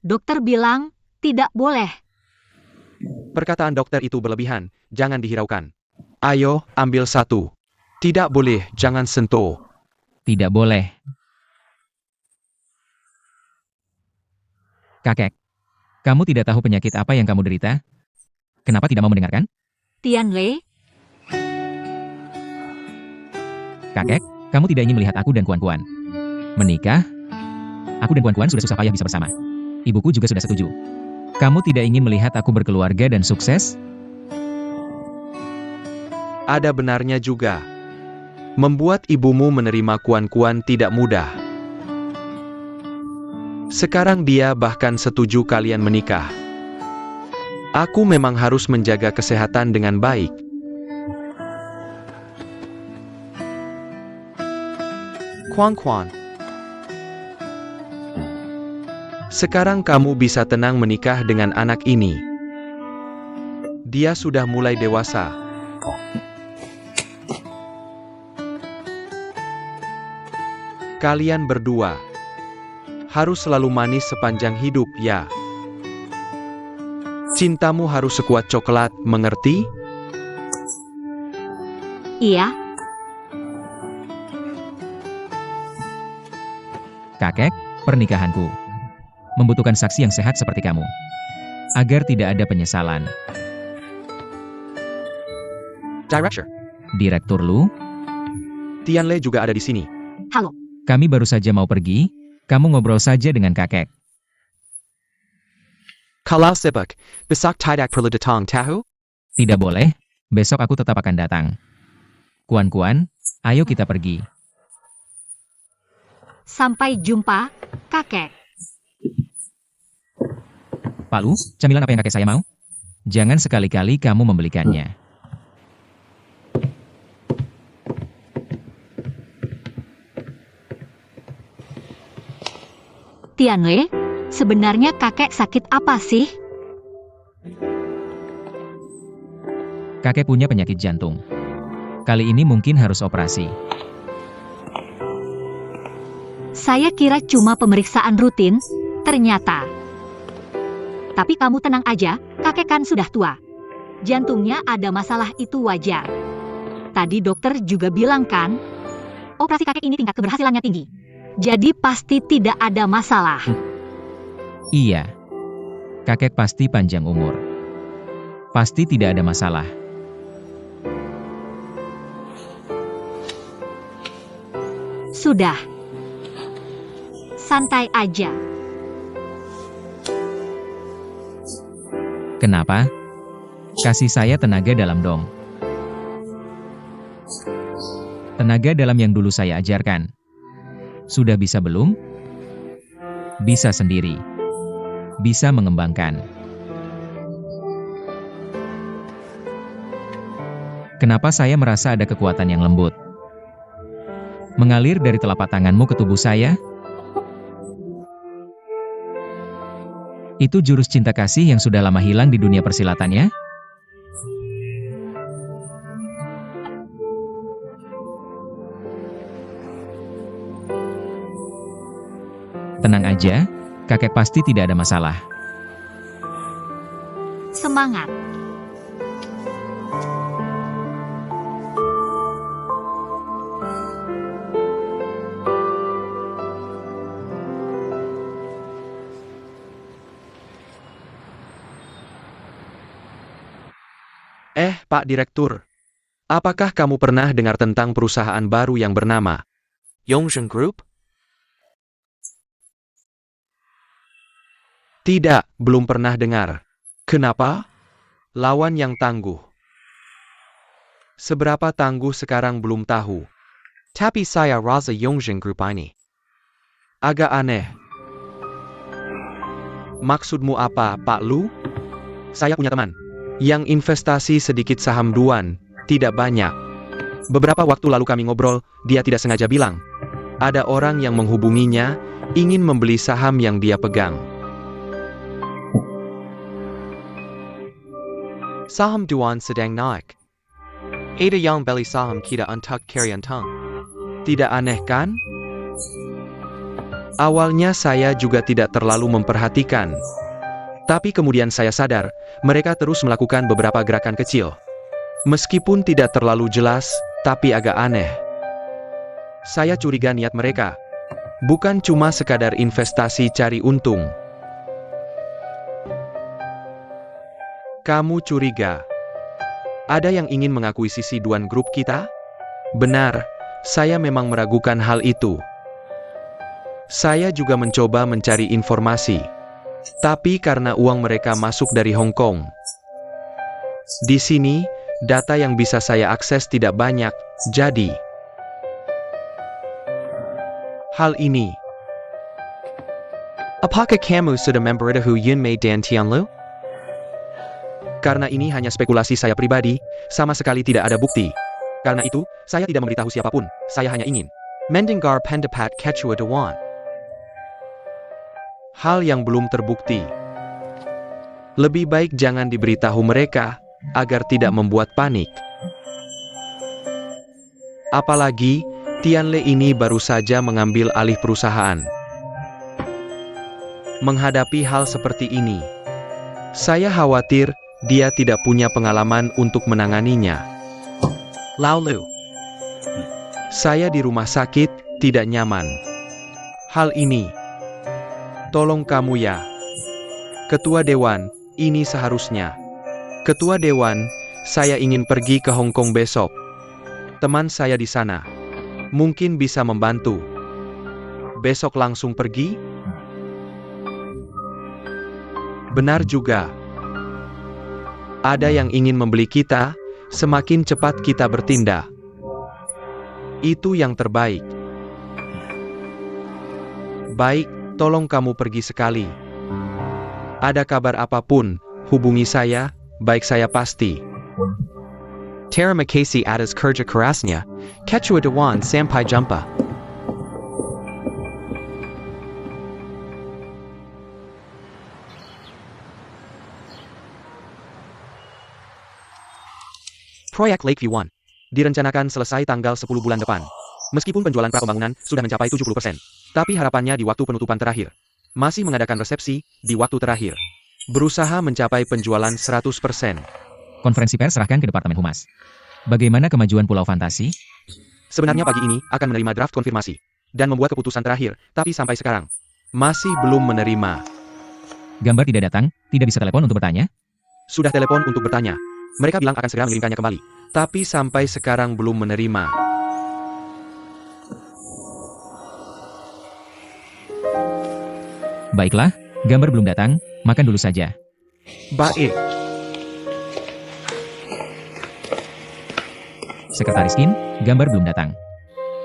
Speaker 2: Dokter bilang, tidak boleh.
Speaker 1: Perkataan dokter itu berlebihan, jangan dihiraukan. Ayo, ambil satu. Tidak boleh, jangan sentuh.
Speaker 3: Tidak boleh. Kakek, kamu tidak tahu penyakit apa yang kamu derita? Kenapa tidak mau mendengarkan?
Speaker 2: Tianlei,
Speaker 3: Kakek, kamu tidak ingin melihat aku dan Kuan-Kuan menikah? Aku dan Kuan-Kuan sudah susah payah bisa bersama. Ibuku juga sudah setuju. Kamu tidak ingin melihat aku berkeluarga dan sukses?
Speaker 1: Ada benarnya juga. Membuat ibumu menerima Kuan-Kuan tidak mudah. Sekarang dia bahkan setuju kalian menikah. Aku memang harus menjaga kesehatan dengan baik. Kuan-Kuan. Sekarang kamu bisa tenang menikah dengan anak ini. Dia sudah mulai dewasa. Kalian berdua harus selalu manis sepanjang hidup, ya. Cintamu harus sekuat coklat, mengerti?
Speaker 2: iya,
Speaker 3: Kakek, pernikahanku membutuhkan saksi yang sehat seperti kamu, agar tidak ada penyesalan.
Speaker 1: Director,
Speaker 3: Direktur Lu,
Speaker 1: Tianlei juga ada di sini.
Speaker 2: halo.
Speaker 3: kami baru saja mau pergi, kamu ngobrol saja dengan kakek.
Speaker 1: Kalau sibuk, besok tidak perlu datang, tahu?
Speaker 3: Tidak boleh, besok aku tetap akan datang. Kuan-Kuan, ayo kita pergi.
Speaker 2: Sampai jumpa, kakek.
Speaker 3: Pak Lu, camilan apa yang kakek saya mau? Jangan sekali-kali kamu membelikannya.
Speaker 2: Tianlei, sebenarnya kakek sakit apa sih?
Speaker 3: Kakek punya penyakit jantung. Kali ini mungkin harus operasi.
Speaker 2: Saya kira cuma pemeriksaan rutin, ternyata. Tapi kamu tenang aja, kakek kan sudah tua. Jantungnya ada masalah itu wajar. Tadi dokter juga bilang kan, operasi kakek ini tingkat keberhasilannya tinggi. Jadi pasti tidak ada masalah.
Speaker 3: Iya. Kakek pasti panjang umur. Pasti tidak ada masalah.
Speaker 2: Sudah. Santai aja.
Speaker 3: Kenapa? Kasih saya tenaga dalam dong. Tenaga dalam yang dulu saya ajarkan. Sudah bisa belum? Bisa sendiri. Bisa mengembangkan. Kenapa saya merasa ada kekuatan yang lembut? Mengalir dari telapak tanganmu ke tubuh saya? Itu jurus cinta kasih yang sudah lama hilang di dunia persilatannya? Tenang aja, kakek pasti tidak ada masalah.
Speaker 2: Semangat.
Speaker 1: Pak Direktur. Apakah kamu pernah dengar tentang perusahaan baru yang bernama Yongzheng Group? Tidak, belum pernah dengar. Kenapa? Lawan yang tangguh. Seberapa tangguh sekarang belum tahu. Tapi saya rasa Yongzheng Group ini agak aneh. Maksudmu apa, Pak Lu? Saya punya teman yang investasi sedikit saham Duan, tidak banyak. Beberapa waktu lalu kami ngobrol, dia tidak sengaja bilang, ada orang yang menghubunginya, ingin membeli saham yang dia pegang. Saham Duan sedang naik. Ada yang beli saham kita untuk karyan tang. Tidak aneh kan? Awalnya saya juga tidak terlalu memperhatikan. Tapi kemudian saya sadar, mereka terus melakukan beberapa gerakan kecil. Meskipun tidak terlalu jelas, tapi agak aneh. Saya curiga niat mereka. Bukan cuma sekadar investasi cari untung. Kamu curiga? Ada yang ingin mengakuisisi Duan Group kita? Benar, saya memang meragukan hal itu. Saya juga mencoba mencari informasi. Tapi karena uang mereka masuk dari Hong Kong. Di sini, data yang bisa saya akses tidak banyak, jadi hal ini. Apakah kamu sudah memberitahu Yun Mei dan Tian Lu? Karena ini hanya spekulasi saya pribadi, sama sekali tidak ada bukti. Karena itu, saya tidak memberitahu siapapun, saya hanya ingin mendengar pendapat Ketua Dewan. Hal yang belum terbukti. Lebih baik jangan diberitahu mereka, agar tidak membuat panik. Apalagi, Tianle ini baru saja mengambil alih perusahaan. Menghadapi hal seperti ini, saya khawatir dia tidak punya pengalaman untuk menanganinya. Lalu, saya di rumah sakit, tidak nyaman. Hal ini, tolong kamu ya. Ketua Dewan, ini seharusnya. Ketua Dewan, saya ingin pergi ke Hong Kong besok. Teman saya di sana. Mungkin bisa membantu. Besok langsung pergi? Benar juga. Ada yang ingin membeli kita, semakin cepat kita bertindak. Itu yang terbaik. Baik. Tolong kamu pergi sekali. Ada kabar apapun, hubungi saya, baik saya pasti. Terima kasih atas kerja kerasnya, Ketua Dewan sampai jumpa. Proyek Lakeview 1 direncanakan selesai tanggal 10 bulan depan. Meskipun penjualan prapembangunan sudah mencapai 70%. Tapi harapannya di waktu penutupan terakhir. Masih mengadakan resepsi di waktu terakhir. Berusaha mencapai penjualan 100%.
Speaker 3: Konferensi pers serahkan ke Departemen Humas. Bagaimana kemajuan Pulau Fantasi?
Speaker 1: Sebenarnya pagi ini akan menerima draft konfirmasi. Dan membuat keputusan terakhir, tapi sampai sekarang masih belum menerima.
Speaker 3: Gambar tidak datang, tidak bisa telepon untuk bertanya?
Speaker 1: Sudah telepon untuk bertanya. Mereka bilang akan segera mengirimkannya kembali. Tapi sampai sekarang belum menerima.
Speaker 3: Baiklah, gambar belum datang, makan dulu saja.
Speaker 1: Baik.
Speaker 3: Sekretaris Qin, gambar belum datang.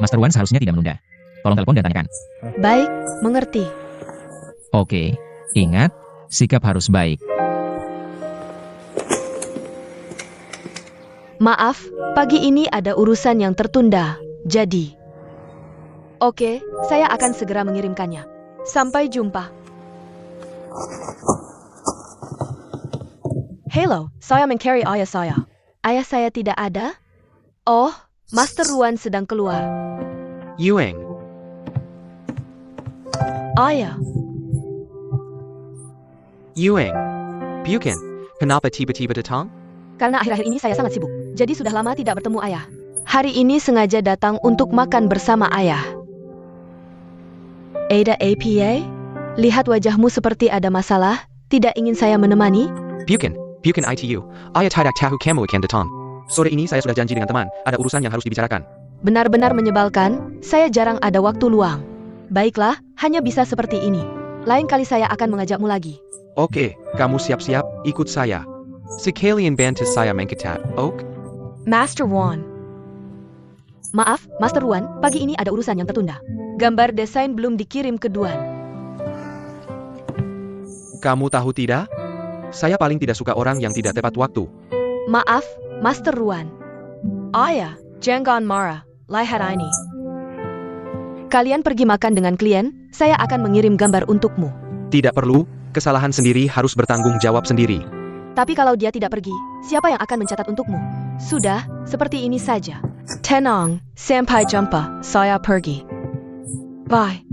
Speaker 3: Master Wan seharusnya tidak menunda. Tolong telepon dan tanyakan.
Speaker 4: Baik, mengerti.
Speaker 3: Oke, ingat, sikap harus baik.
Speaker 4: Maaf, pagi ini ada urusan yang tertunda, jadi. Oke, saya akan segera mengirimkannya. Sampai jumpa. Halo, saya mencari ayah saya. Ayah saya tidak ada? Oh, Master Ruan sedang keluar.
Speaker 1: Yueng.
Speaker 4: Ayah,
Speaker 1: Yueng. Bukan. Kenapa tiba-tiba datang?
Speaker 4: karena akhir-akhir ini saya sangat sibuk, jadi sudah lama tidak bertemu ayah. Hari ini sengaja datang untuk makan bersama ayah. Ada APA? Lihat wajahmu seperti ada masalah, tidak ingin saya menemani?
Speaker 1: Bukan. Bukan ITU. Ayah tidak tahu kamu akan datang. Sore ini saya sudah janji dengan teman, ada urusan yang harus dibicarakan.
Speaker 4: Benar-benar menyebalkan, saya jarang ada waktu luang. Baiklah, hanya bisa seperti ini. Lain kali saya akan mengajakmu lagi.
Speaker 1: Oke, kamu siap-siap, ikut saya. Sekalian bantu saya mengketat, ok?
Speaker 4: Master Wan. Maaf, Master Wan, pagi ini ada urusan yang tertunda. Gambar desain belum dikirim ke Duan.
Speaker 1: Kamu tahu tidak? Saya paling tidak suka orang yang tidak tepat waktu.
Speaker 4: Maaf, Master Ruan. Ayah, jangan marah. Lihat ini. Kalian pergi makan dengan klien, saya akan mengirim gambar untukmu.
Speaker 1: Tidak perlu, kesalahan sendiri harus bertanggung jawab sendiri.
Speaker 4: Tapi kalau dia tidak pergi, siapa yang akan mencatat untukmu? Sudah, seperti ini saja. Tenang, sampai jumpa, saya pergi. Bye.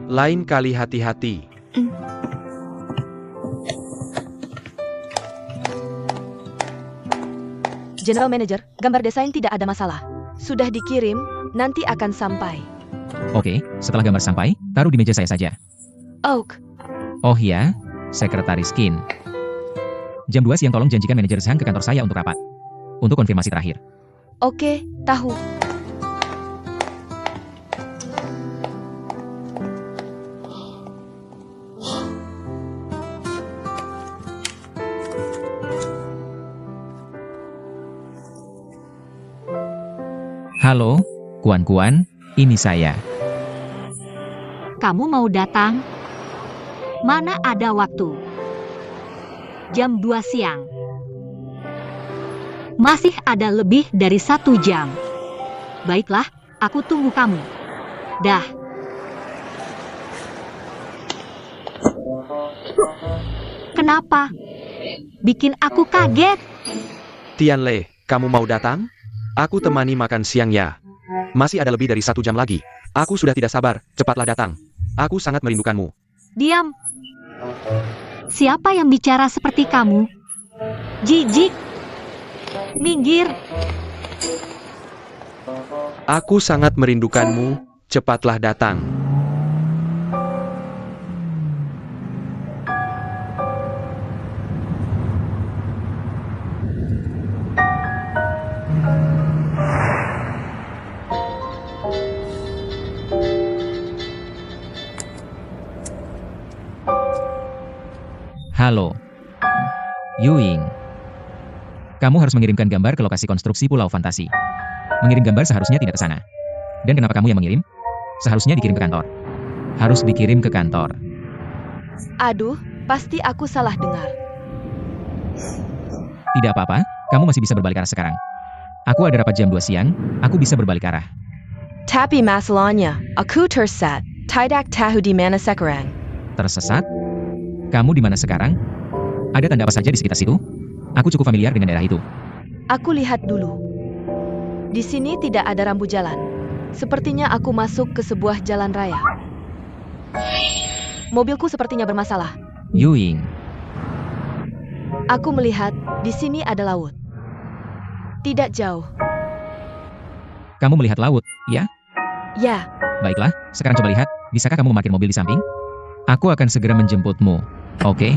Speaker 1: Lain kali hati-hati.
Speaker 4: General Manager, gambar desain tidak ada masalah. Sudah dikirim, nanti akan sampai.
Speaker 3: Oke, setelah gambar sampai, taruh di meja saya saja.
Speaker 4: Oak,
Speaker 3: Oh iya, Sekretaris Qin. Jam 2 siang tolong janjikan manajer Zhang ke kantor saya untuk rapat. Untuk konfirmasi terakhir.
Speaker 4: oke, tahu.
Speaker 3: Halo, Kuan-Kuan, ini saya.
Speaker 2: Kamu mau datang? Mana ada waktu? Jam 2 siang. Masih ada lebih dari 1 jam. Baiklah, aku tunggu kamu. Dah. Kenapa? Bikin aku kaget.
Speaker 1: Tianle, kamu mau datang? Aku temani makan siang ya. Masih ada lebih dari 1 jam lagi. Aku sudah tidak sabar, cepatlah datang. Aku sangat merindukanmu.
Speaker 2: Diam. Siapa yang bicara seperti kamu? Jijik. Minggir.
Speaker 1: Aku sangat merindukanmu, cepatlah datang.
Speaker 3: Halo. Yuing. Kamu harus mengirimkan gambar ke lokasi konstruksi Pulau Fantasi. Mengirim gambar seharusnya tidak ke sana. Dan kenapa kamu yang mengirim? Seharusnya dikirim ke kantor. Harus dikirim ke kantor.
Speaker 4: Aduh, pasti aku salah dengar.
Speaker 3: Tidak apa-apa, kamu masih bisa berbalik arah sekarang. Aku ada rapat jam 2 siang, aku bisa berbalik arah.
Speaker 4: Tapi masalahnya, aku tersesat. Tidak tahu di mana sekarang.
Speaker 3: Tersesat? Kamu di mana sekarang? Ada tanda apa saja di sekitar situ? Aku cukup familiar dengan daerah itu.
Speaker 4: Aku lihat dulu. Di sini tidak ada rambu jalan. Sepertinya aku masuk ke sebuah jalan raya. Mobilku sepertinya bermasalah.
Speaker 3: Yuing.
Speaker 4: Aku melihat di sini ada laut. Tidak jauh.
Speaker 3: Kamu melihat laut, ya?
Speaker 4: Ya,
Speaker 3: Baiklah, sekarang coba lihat, bisakah kamu memarkir mobil di samping? Aku akan segera menjemputmu, oke?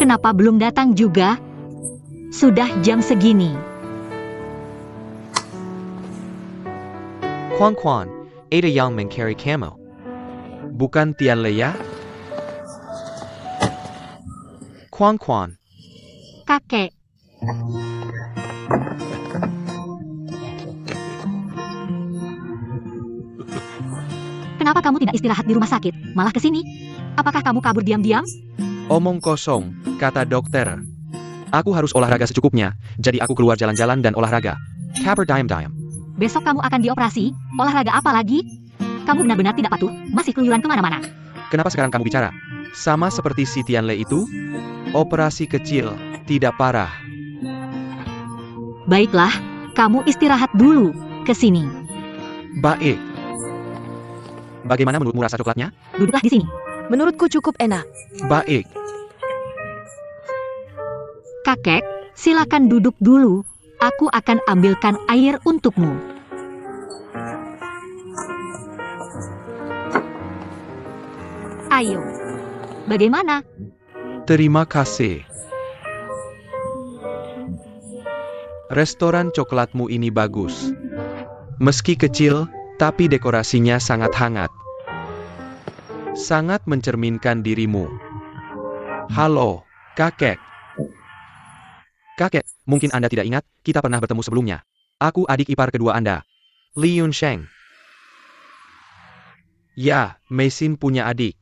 Speaker 2: Kenapa belum datang juga? Sudah jam segini.
Speaker 1: Quan Quan, ada yang mencari kamu. Bukan Tianle ya? Quan Quan,
Speaker 2: Kakek, kenapa kamu tidak istirahat di rumah sakit, malah ke sini? Apakah kamu kabur diam-diam?
Speaker 1: omong kosong, kata dokter. Aku harus olahraga secukupnya, jadi aku keluar jalan-jalan dan olahraga. Kabar dayam-dayam.
Speaker 2: Besok kamu akan dioperasi, olahraga apa lagi? Kamu benar-benar tidak patuh, masih keluyuran kemana-mana.
Speaker 1: Kenapa sekarang kamu bicara? Sama seperti si Tianle itu? Operasi kecil, tidak parah.
Speaker 2: Baiklah, kamu istirahat dulu, ke sini.
Speaker 1: Baik. Bagaimana menurutmu rasa coklatnya?
Speaker 2: Duduklah di sini.
Speaker 4: Menurutku cukup enak.
Speaker 1: Baik.
Speaker 2: Kakek, silakan duduk dulu. Aku akan ambilkan air untukmu. Ayo. Bagaimana?
Speaker 1: Terima kasih. Restoran coklatmu ini bagus. Meski kecil, tapi dekorasinya sangat hangat. Sangat mencerminkan dirimu. Halo, kakek. Kakek, mungkin Anda tidak ingat, kita pernah bertemu sebelumnya. Aku adik ipar kedua Anda. Li Yunsheng. Ya, Meisin punya adik.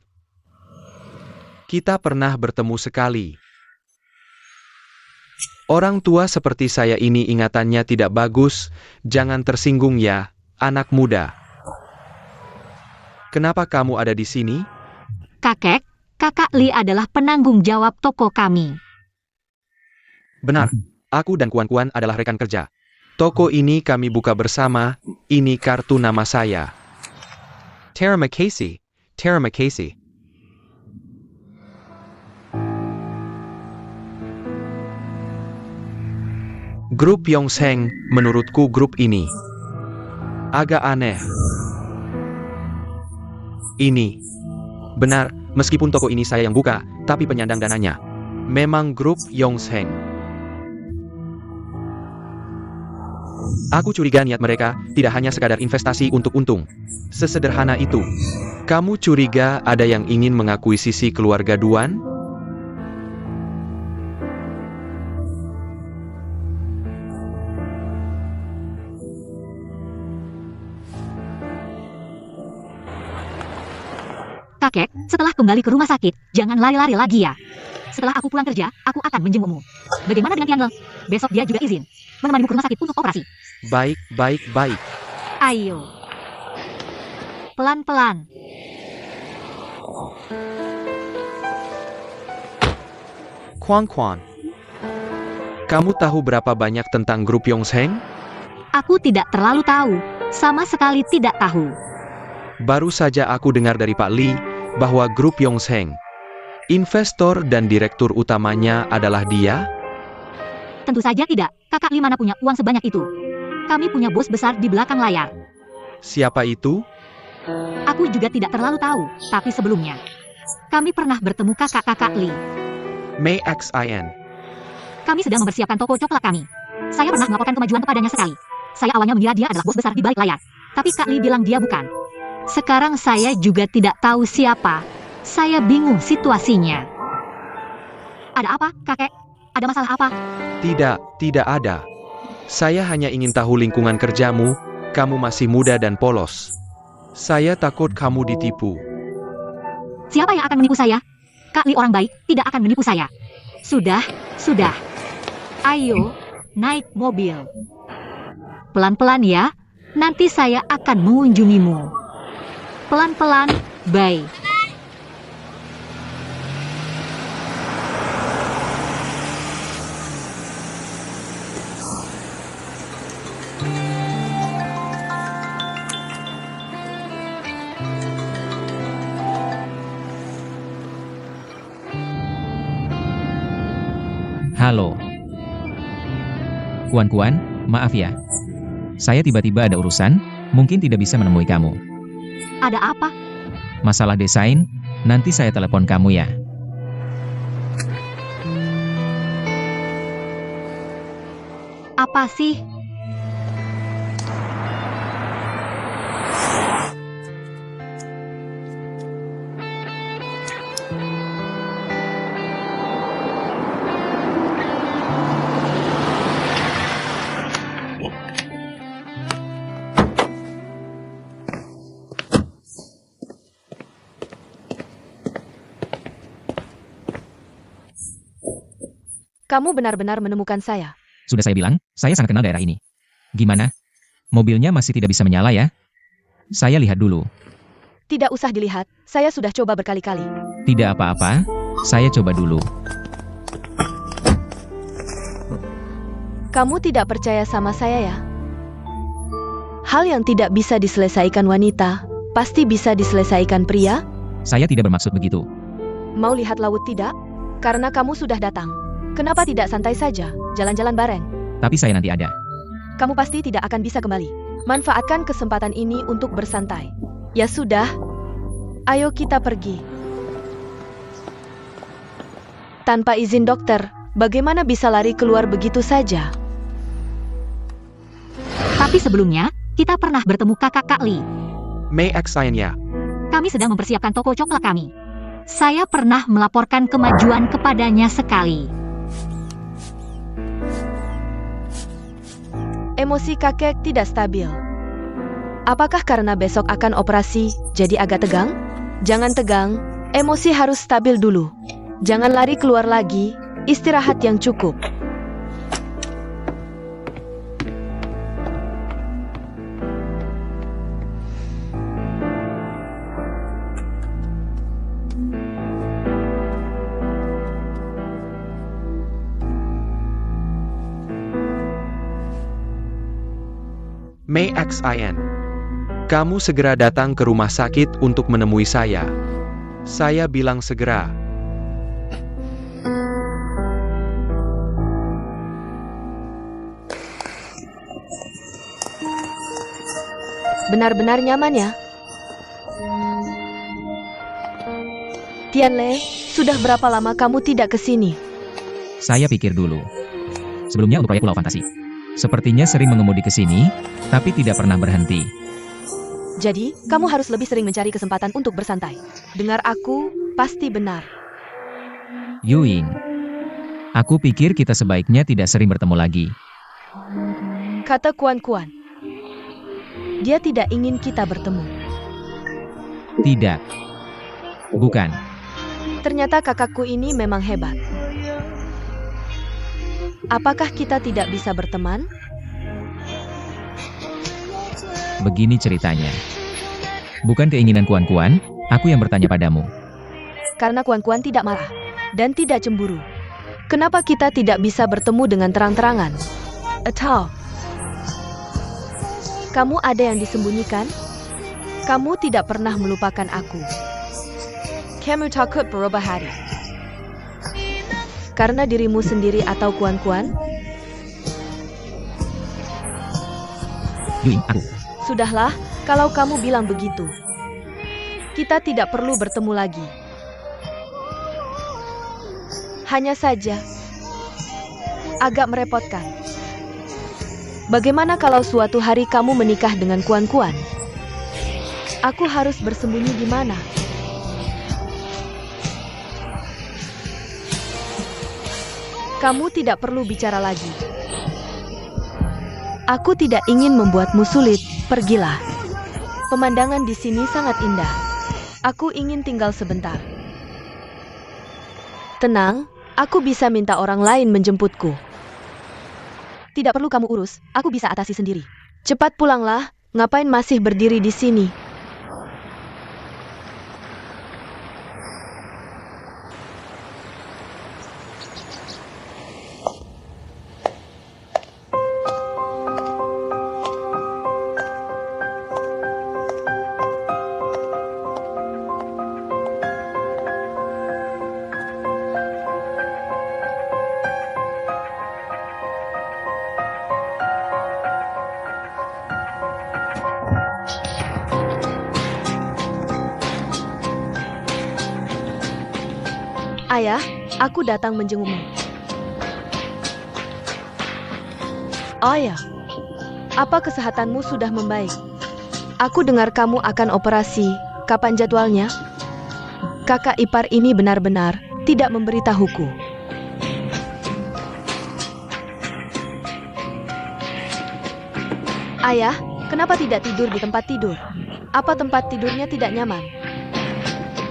Speaker 1: Kita pernah bertemu sekali. Orang tua seperti saya ini ingatannya tidak bagus, jangan tersinggung ya, anak muda. Kenapa kamu ada di sini?
Speaker 2: Kakek, Kakak Li adalah penanggung jawab toko kami.
Speaker 1: Benar, aku dan Kuan-Kuan adalah rekan kerja. Toko ini kami buka bersama, ini kartu nama saya. Terima kasih, terima kasih. Grup Yongsheng, menurutku grup ini agak aneh. Ini benar, meskipun toko ini saya yang buka, tapi penyandang dananya memang grup Yongsheng. Aku curiga niat mereka tidak hanya sekadar investasi untuk untung. Sesederhana itu. Kamu curiga ada yang ingin mengakuisisi keluarga Duan?
Speaker 2: Kakek, setelah kembali ke rumah sakit, jangan lari-lari lagi ya. Setelah aku pulang kerja, aku akan menjengukmu. Bagaimana dengan Tianle? Besok dia juga izin menemanimu ke rumah sakit untuk operasi.
Speaker 1: Baik, baik, baik.
Speaker 2: Ayo. Pelan-pelan.
Speaker 1: Kuan-Kuan. Kamu tahu berapa banyak tentang grup Yongsheng?
Speaker 2: Aku tidak terlalu tahu. Sama sekali tidak tahu.
Speaker 1: Baru saja aku dengar dari Pak Li bahwa grup Yongsheng, investor dan direktur utamanya adalah dia?
Speaker 2: Tentu saja tidak. Kakak Li mana punya uang sebanyak itu? Kami punya bos besar di belakang layar.
Speaker 1: Siapa itu?
Speaker 2: Aku juga tidak terlalu tahu, tapi sebelumnya kami pernah bertemu kakak-kakak Li.
Speaker 1: Mei Xin.
Speaker 2: Kami sedang mempersiapkan toko coklat kami. Saya pernah melaporkan kemajuan kepadanya sekali. Saya awalnya mengira dia adalah bos besar di balik layar, tapi Kak Li bilang dia bukan. Sekarang saya juga tidak tahu siapa. Saya bingung situasinya. Ada apa, kakek? Ada masalah apa?
Speaker 1: Tidak ada. Saya hanya ingin tahu lingkungan kerjamu, kamu masih muda dan polos. Saya takut kamu ditipu.
Speaker 2: Siapa yang akan menipu saya? Kak Li orang baik, tidak akan menipu saya. Sudah. Ayo, naik mobil. Pelan-pelan ya, nanti saya akan mengunjungimu. Pelan-pelan, bye.
Speaker 3: Halo. Kuan-kuan, maaf ya. Saya tiba-tiba ada urusan, mungkin tidak bisa menemui kamu.
Speaker 2: Ada apa?
Speaker 3: Masalah desain, nanti saya telepon kamu ya.
Speaker 2: Apa sih?
Speaker 4: Kamu benar-benar menemukan saya.
Speaker 3: Sudah saya bilang, saya sangat kenal daerah ini. Gimana? Mobilnya masih tidak bisa menyala ya? Saya lihat dulu.
Speaker 4: Tidak usah dilihat, saya sudah coba berkali-kali.
Speaker 3: Tidak apa-apa, saya coba dulu.
Speaker 4: Kamu tidak percaya sama saya ya? Hal yang tidak bisa diselesaikan wanita, pasti bisa diselesaikan pria?
Speaker 3: Saya tidak bermaksud begitu.
Speaker 4: Mau lihat laut tidak? Karena kamu sudah datang. Kenapa tidak santai saja, jalan-jalan bareng?
Speaker 3: Tapi saya nanti ada.
Speaker 4: Kamu pasti tidak akan bisa kembali. Manfaatkan kesempatan ini untuk bersantai. Ya sudah, ayo kita pergi. Tanpa izin dokter, bagaimana bisa lari keluar begitu saja?
Speaker 2: Tapi sebelumnya, kita pernah bertemu kakak Kak Li.
Speaker 1: May Xian ya.
Speaker 2: Kami sedang mempersiapkan toko coklat kami. Saya pernah melaporkan kemajuan kepadanya sekali.
Speaker 4: Emosi kakek tidak stabil. Apakah karena besok akan operasi, jadi agak tegang? Jangan tegang, emosi harus stabil dulu. Jangan lari keluar lagi, istirahat yang cukup.
Speaker 1: May Xian. Kamu segera datang ke rumah sakit untuk menemui saya. Saya bilang segera.
Speaker 4: Benar-benar nyaman ya? Tianle, sudah berapa lama kamu tidak ke sini?
Speaker 3: Saya pikir dulu. Sebelumnya untuk proyek Pulau Fantasi. Sepertinya sering mengemudi ke sini, tapi tidak pernah berhenti.
Speaker 4: Jadi, kamu harus lebih sering mencari kesempatan untuk bersantai. Dengar aku, pasti benar.
Speaker 3: Yuing. Aku pikir kita sebaiknya tidak sering bertemu lagi.
Speaker 4: Kata Kuan-Kuan. Dia tidak ingin kita bertemu.
Speaker 3: Tidak. Bukan.
Speaker 4: Ternyata kakakku ini memang hebat. Apakah kita tidak bisa berteman?
Speaker 3: Begini ceritanya. Bukan keinginan Kuan-Kuan, aku yang bertanya padamu.
Speaker 4: Karena Kuan-Kuan tidak marah dan tidak cemburu. Kenapa kita tidak bisa bertemu dengan terang-terangan? Atau kamu ada yang disembunyikan? Kamu tidak pernah melupakan aku. Kamu takut berubah hari. Karena dirimu sendiri atau Kuan-Kuan?
Speaker 3: Yuing, aku.
Speaker 4: Sudahlah, kalau kamu bilang begitu. Kita tidak perlu bertemu lagi. Hanya saja, agak merepotkan. Bagaimana kalau suatu hari kamu menikah dengan Kuan-Kuan? Aku harus bersembunyi di mana? Kamu tidak perlu bicara lagi. Aku tidak ingin membuatmu sulit, pergilah. Pemandangan di sini sangat indah. Aku ingin tinggal sebentar. Tenang, aku bisa minta orang lain menjemputku. Tidak perlu kamu urus, aku bisa atasi sendiri. Cepat pulanglah, ngapain masih berdiri di sini? Ayah, aku datang menjengukmu. Ayah, apa kesehatanmu sudah membaik? Aku dengar kamu akan operasi. Kapan jadwalnya? Kakak ipar ini benar-benar tidak memberitahuku. Ayah, kenapa tidak tidur di tempat tidur? Apa tempat tidurnya tidak nyaman?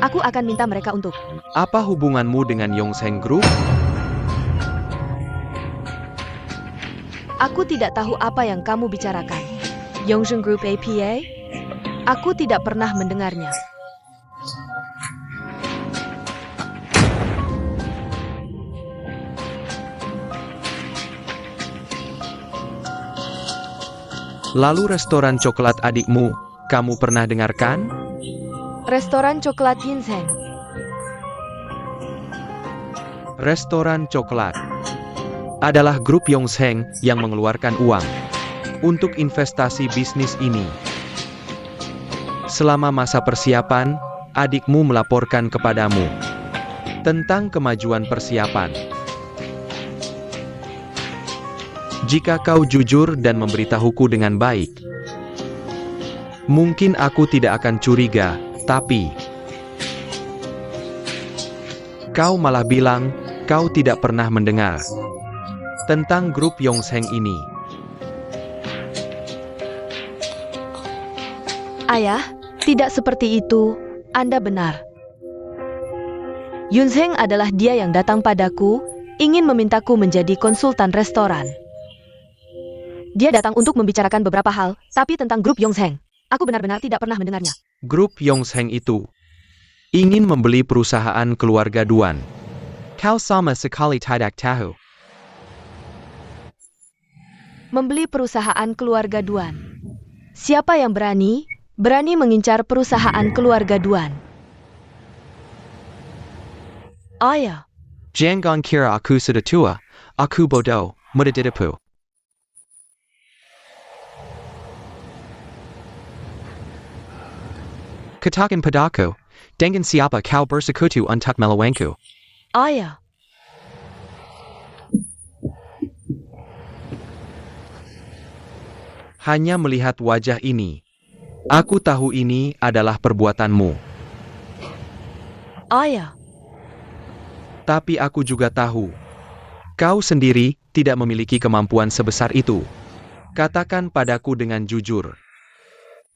Speaker 4: Aku akan minta mereka untuk...
Speaker 1: Apa hubunganmu dengan Yongsheng Group?
Speaker 4: Aku tidak tahu apa yang kamu bicarakan. Yongsheng Group APA? Aku tidak pernah mendengarnya.
Speaker 1: Lalu restoran coklat adikmu, kamu pernah dengarkan?
Speaker 4: Restoran coklat Yinzheng.
Speaker 1: Restoran coklat adalah grup Yongsheng yang mengeluarkan uang untuk investasi bisnis ini. Selama masa persiapan, adikmu melaporkan kepadamu tentang kemajuan persiapan. Jika kau jujur dan memberitahuku dengan baik, mungkin aku tidak akan curiga, tapi kau malah bilang kau tidak pernah mendengar tentang grup Yongsheng ini.
Speaker 4: Ayah, tidak seperti itu. Anda benar. Yunzheng adalah dia yang datang padaku, ingin memintaku menjadi konsultan restoran. Dia datang untuk membicarakan beberapa hal, tapi tentang grup Yongsheng. Aku benar-benar tidak pernah mendengarnya.
Speaker 1: Grup Yongsheng itu ingin membeli perusahaan keluarga Duan. Kau sama sekali tidak tahu.
Speaker 4: Membeli perusahaan keluarga Duan. Siapa yang berani mengincar perusahaan keluarga Duan? Ayah,
Speaker 1: Jangan kira aku sudah tua, aku bodoh, muda didipu. Katakan padaku, dengan siapa kau bersekutu untuk melawanku?
Speaker 4: ayah.
Speaker 1: Hanya melihat wajah ini, aku tahu ini adalah perbuatanmu.
Speaker 4: Ayah,
Speaker 1: Tapi aku juga tahu, kau sendiri tidak memiliki kemampuan sebesar itu. Katakan padaku dengan jujur.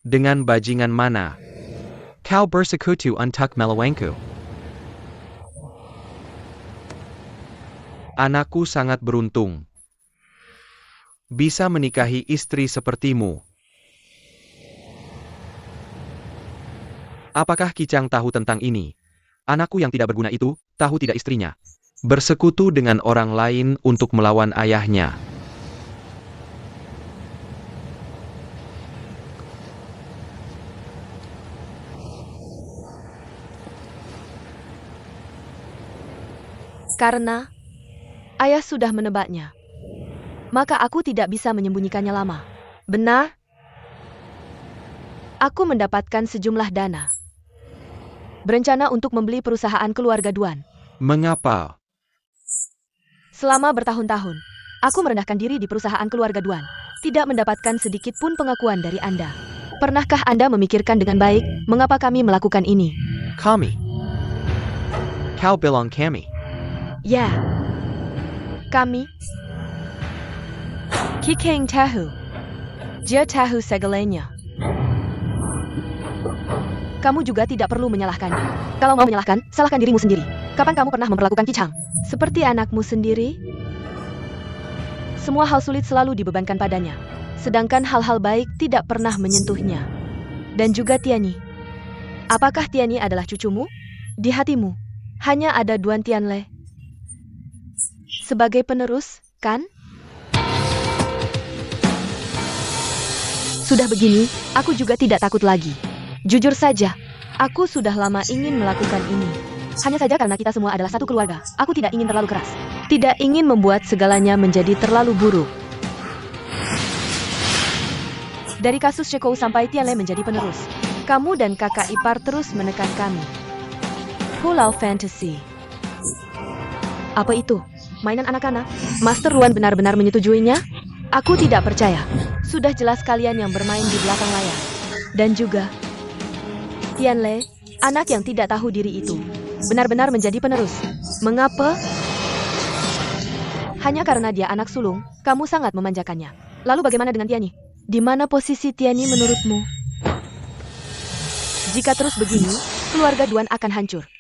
Speaker 1: Dengan bajingan mana kau bersekutu untuk melawanku? Anakku sangat beruntung bisa menikahi istri sepertimu. Apakah Kicang tahu tentang ini? Anakku yang tidak berguna itu, tahu tidak istrinya bersekutu dengan orang lain untuk melawan ayahnya.
Speaker 4: karena ayah sudah menebaknya. Maka aku tidak bisa menyembunyikannya lama. Benar? Aku mendapatkan sejumlah dana. Berencana untuk membeli perusahaan keluarga Duan.
Speaker 1: Mengapa?
Speaker 4: Selama bertahun-tahun, aku merendahkan diri di perusahaan keluarga Duan. Tidak mendapatkan sedikit pun pengakuan dari Anda. Pernahkah Anda memikirkan dengan baik mengapa kami melakukan ini?
Speaker 1: Kami. Kau bilang kami.
Speaker 4: Ya. Kami. Kikeng tahu. Dia tahu segalanya. Kamu juga tidak perlu menyalahkannya. Kalau mau menyalahkan, salahkan dirimu sendiri. Kapan kamu pernah memperlakukan Kicang seperti anakmu sendiri? Semua hal sulit selalu dibebankan padanya, sedangkan hal-hal baik tidak pernah menyentuhnya. Dan juga Tianyi. Apakah Tianyi adalah cucumu? Di hatimu, hanya ada Duan Tianle. Sebagai penerus, kan? Sudah begini, aku juga tidak takut lagi. Jujur saja, aku sudah lama ingin melakukan ini. Hanya saja karena kita semua adalah satu keluarga, aku tidak ingin terlalu keras. Tidak ingin membuat segalanya menjadi terlalu buruk. Dari kasus Shekou sampai Tianle menjadi penerus, kamu dan kakak ipar terus menekan kami. Pulau Fantasy. Apa itu? Mainan anak-anak? Master Ruan benar-benar menyetujuinya? Aku tidak percaya. Sudah jelas kalian yang bermain di belakang layar. Dan juga Tianle, anak yang tidak tahu diri itu, benar-benar menjadi penerus. Mengapa? Hanya karena dia anak sulung, kamu sangat memanjakannya. Lalu bagaimana dengan Tianyi? Di mana posisi Tianyi menurutmu? Jika terus begini, keluarga Duan akan hancur.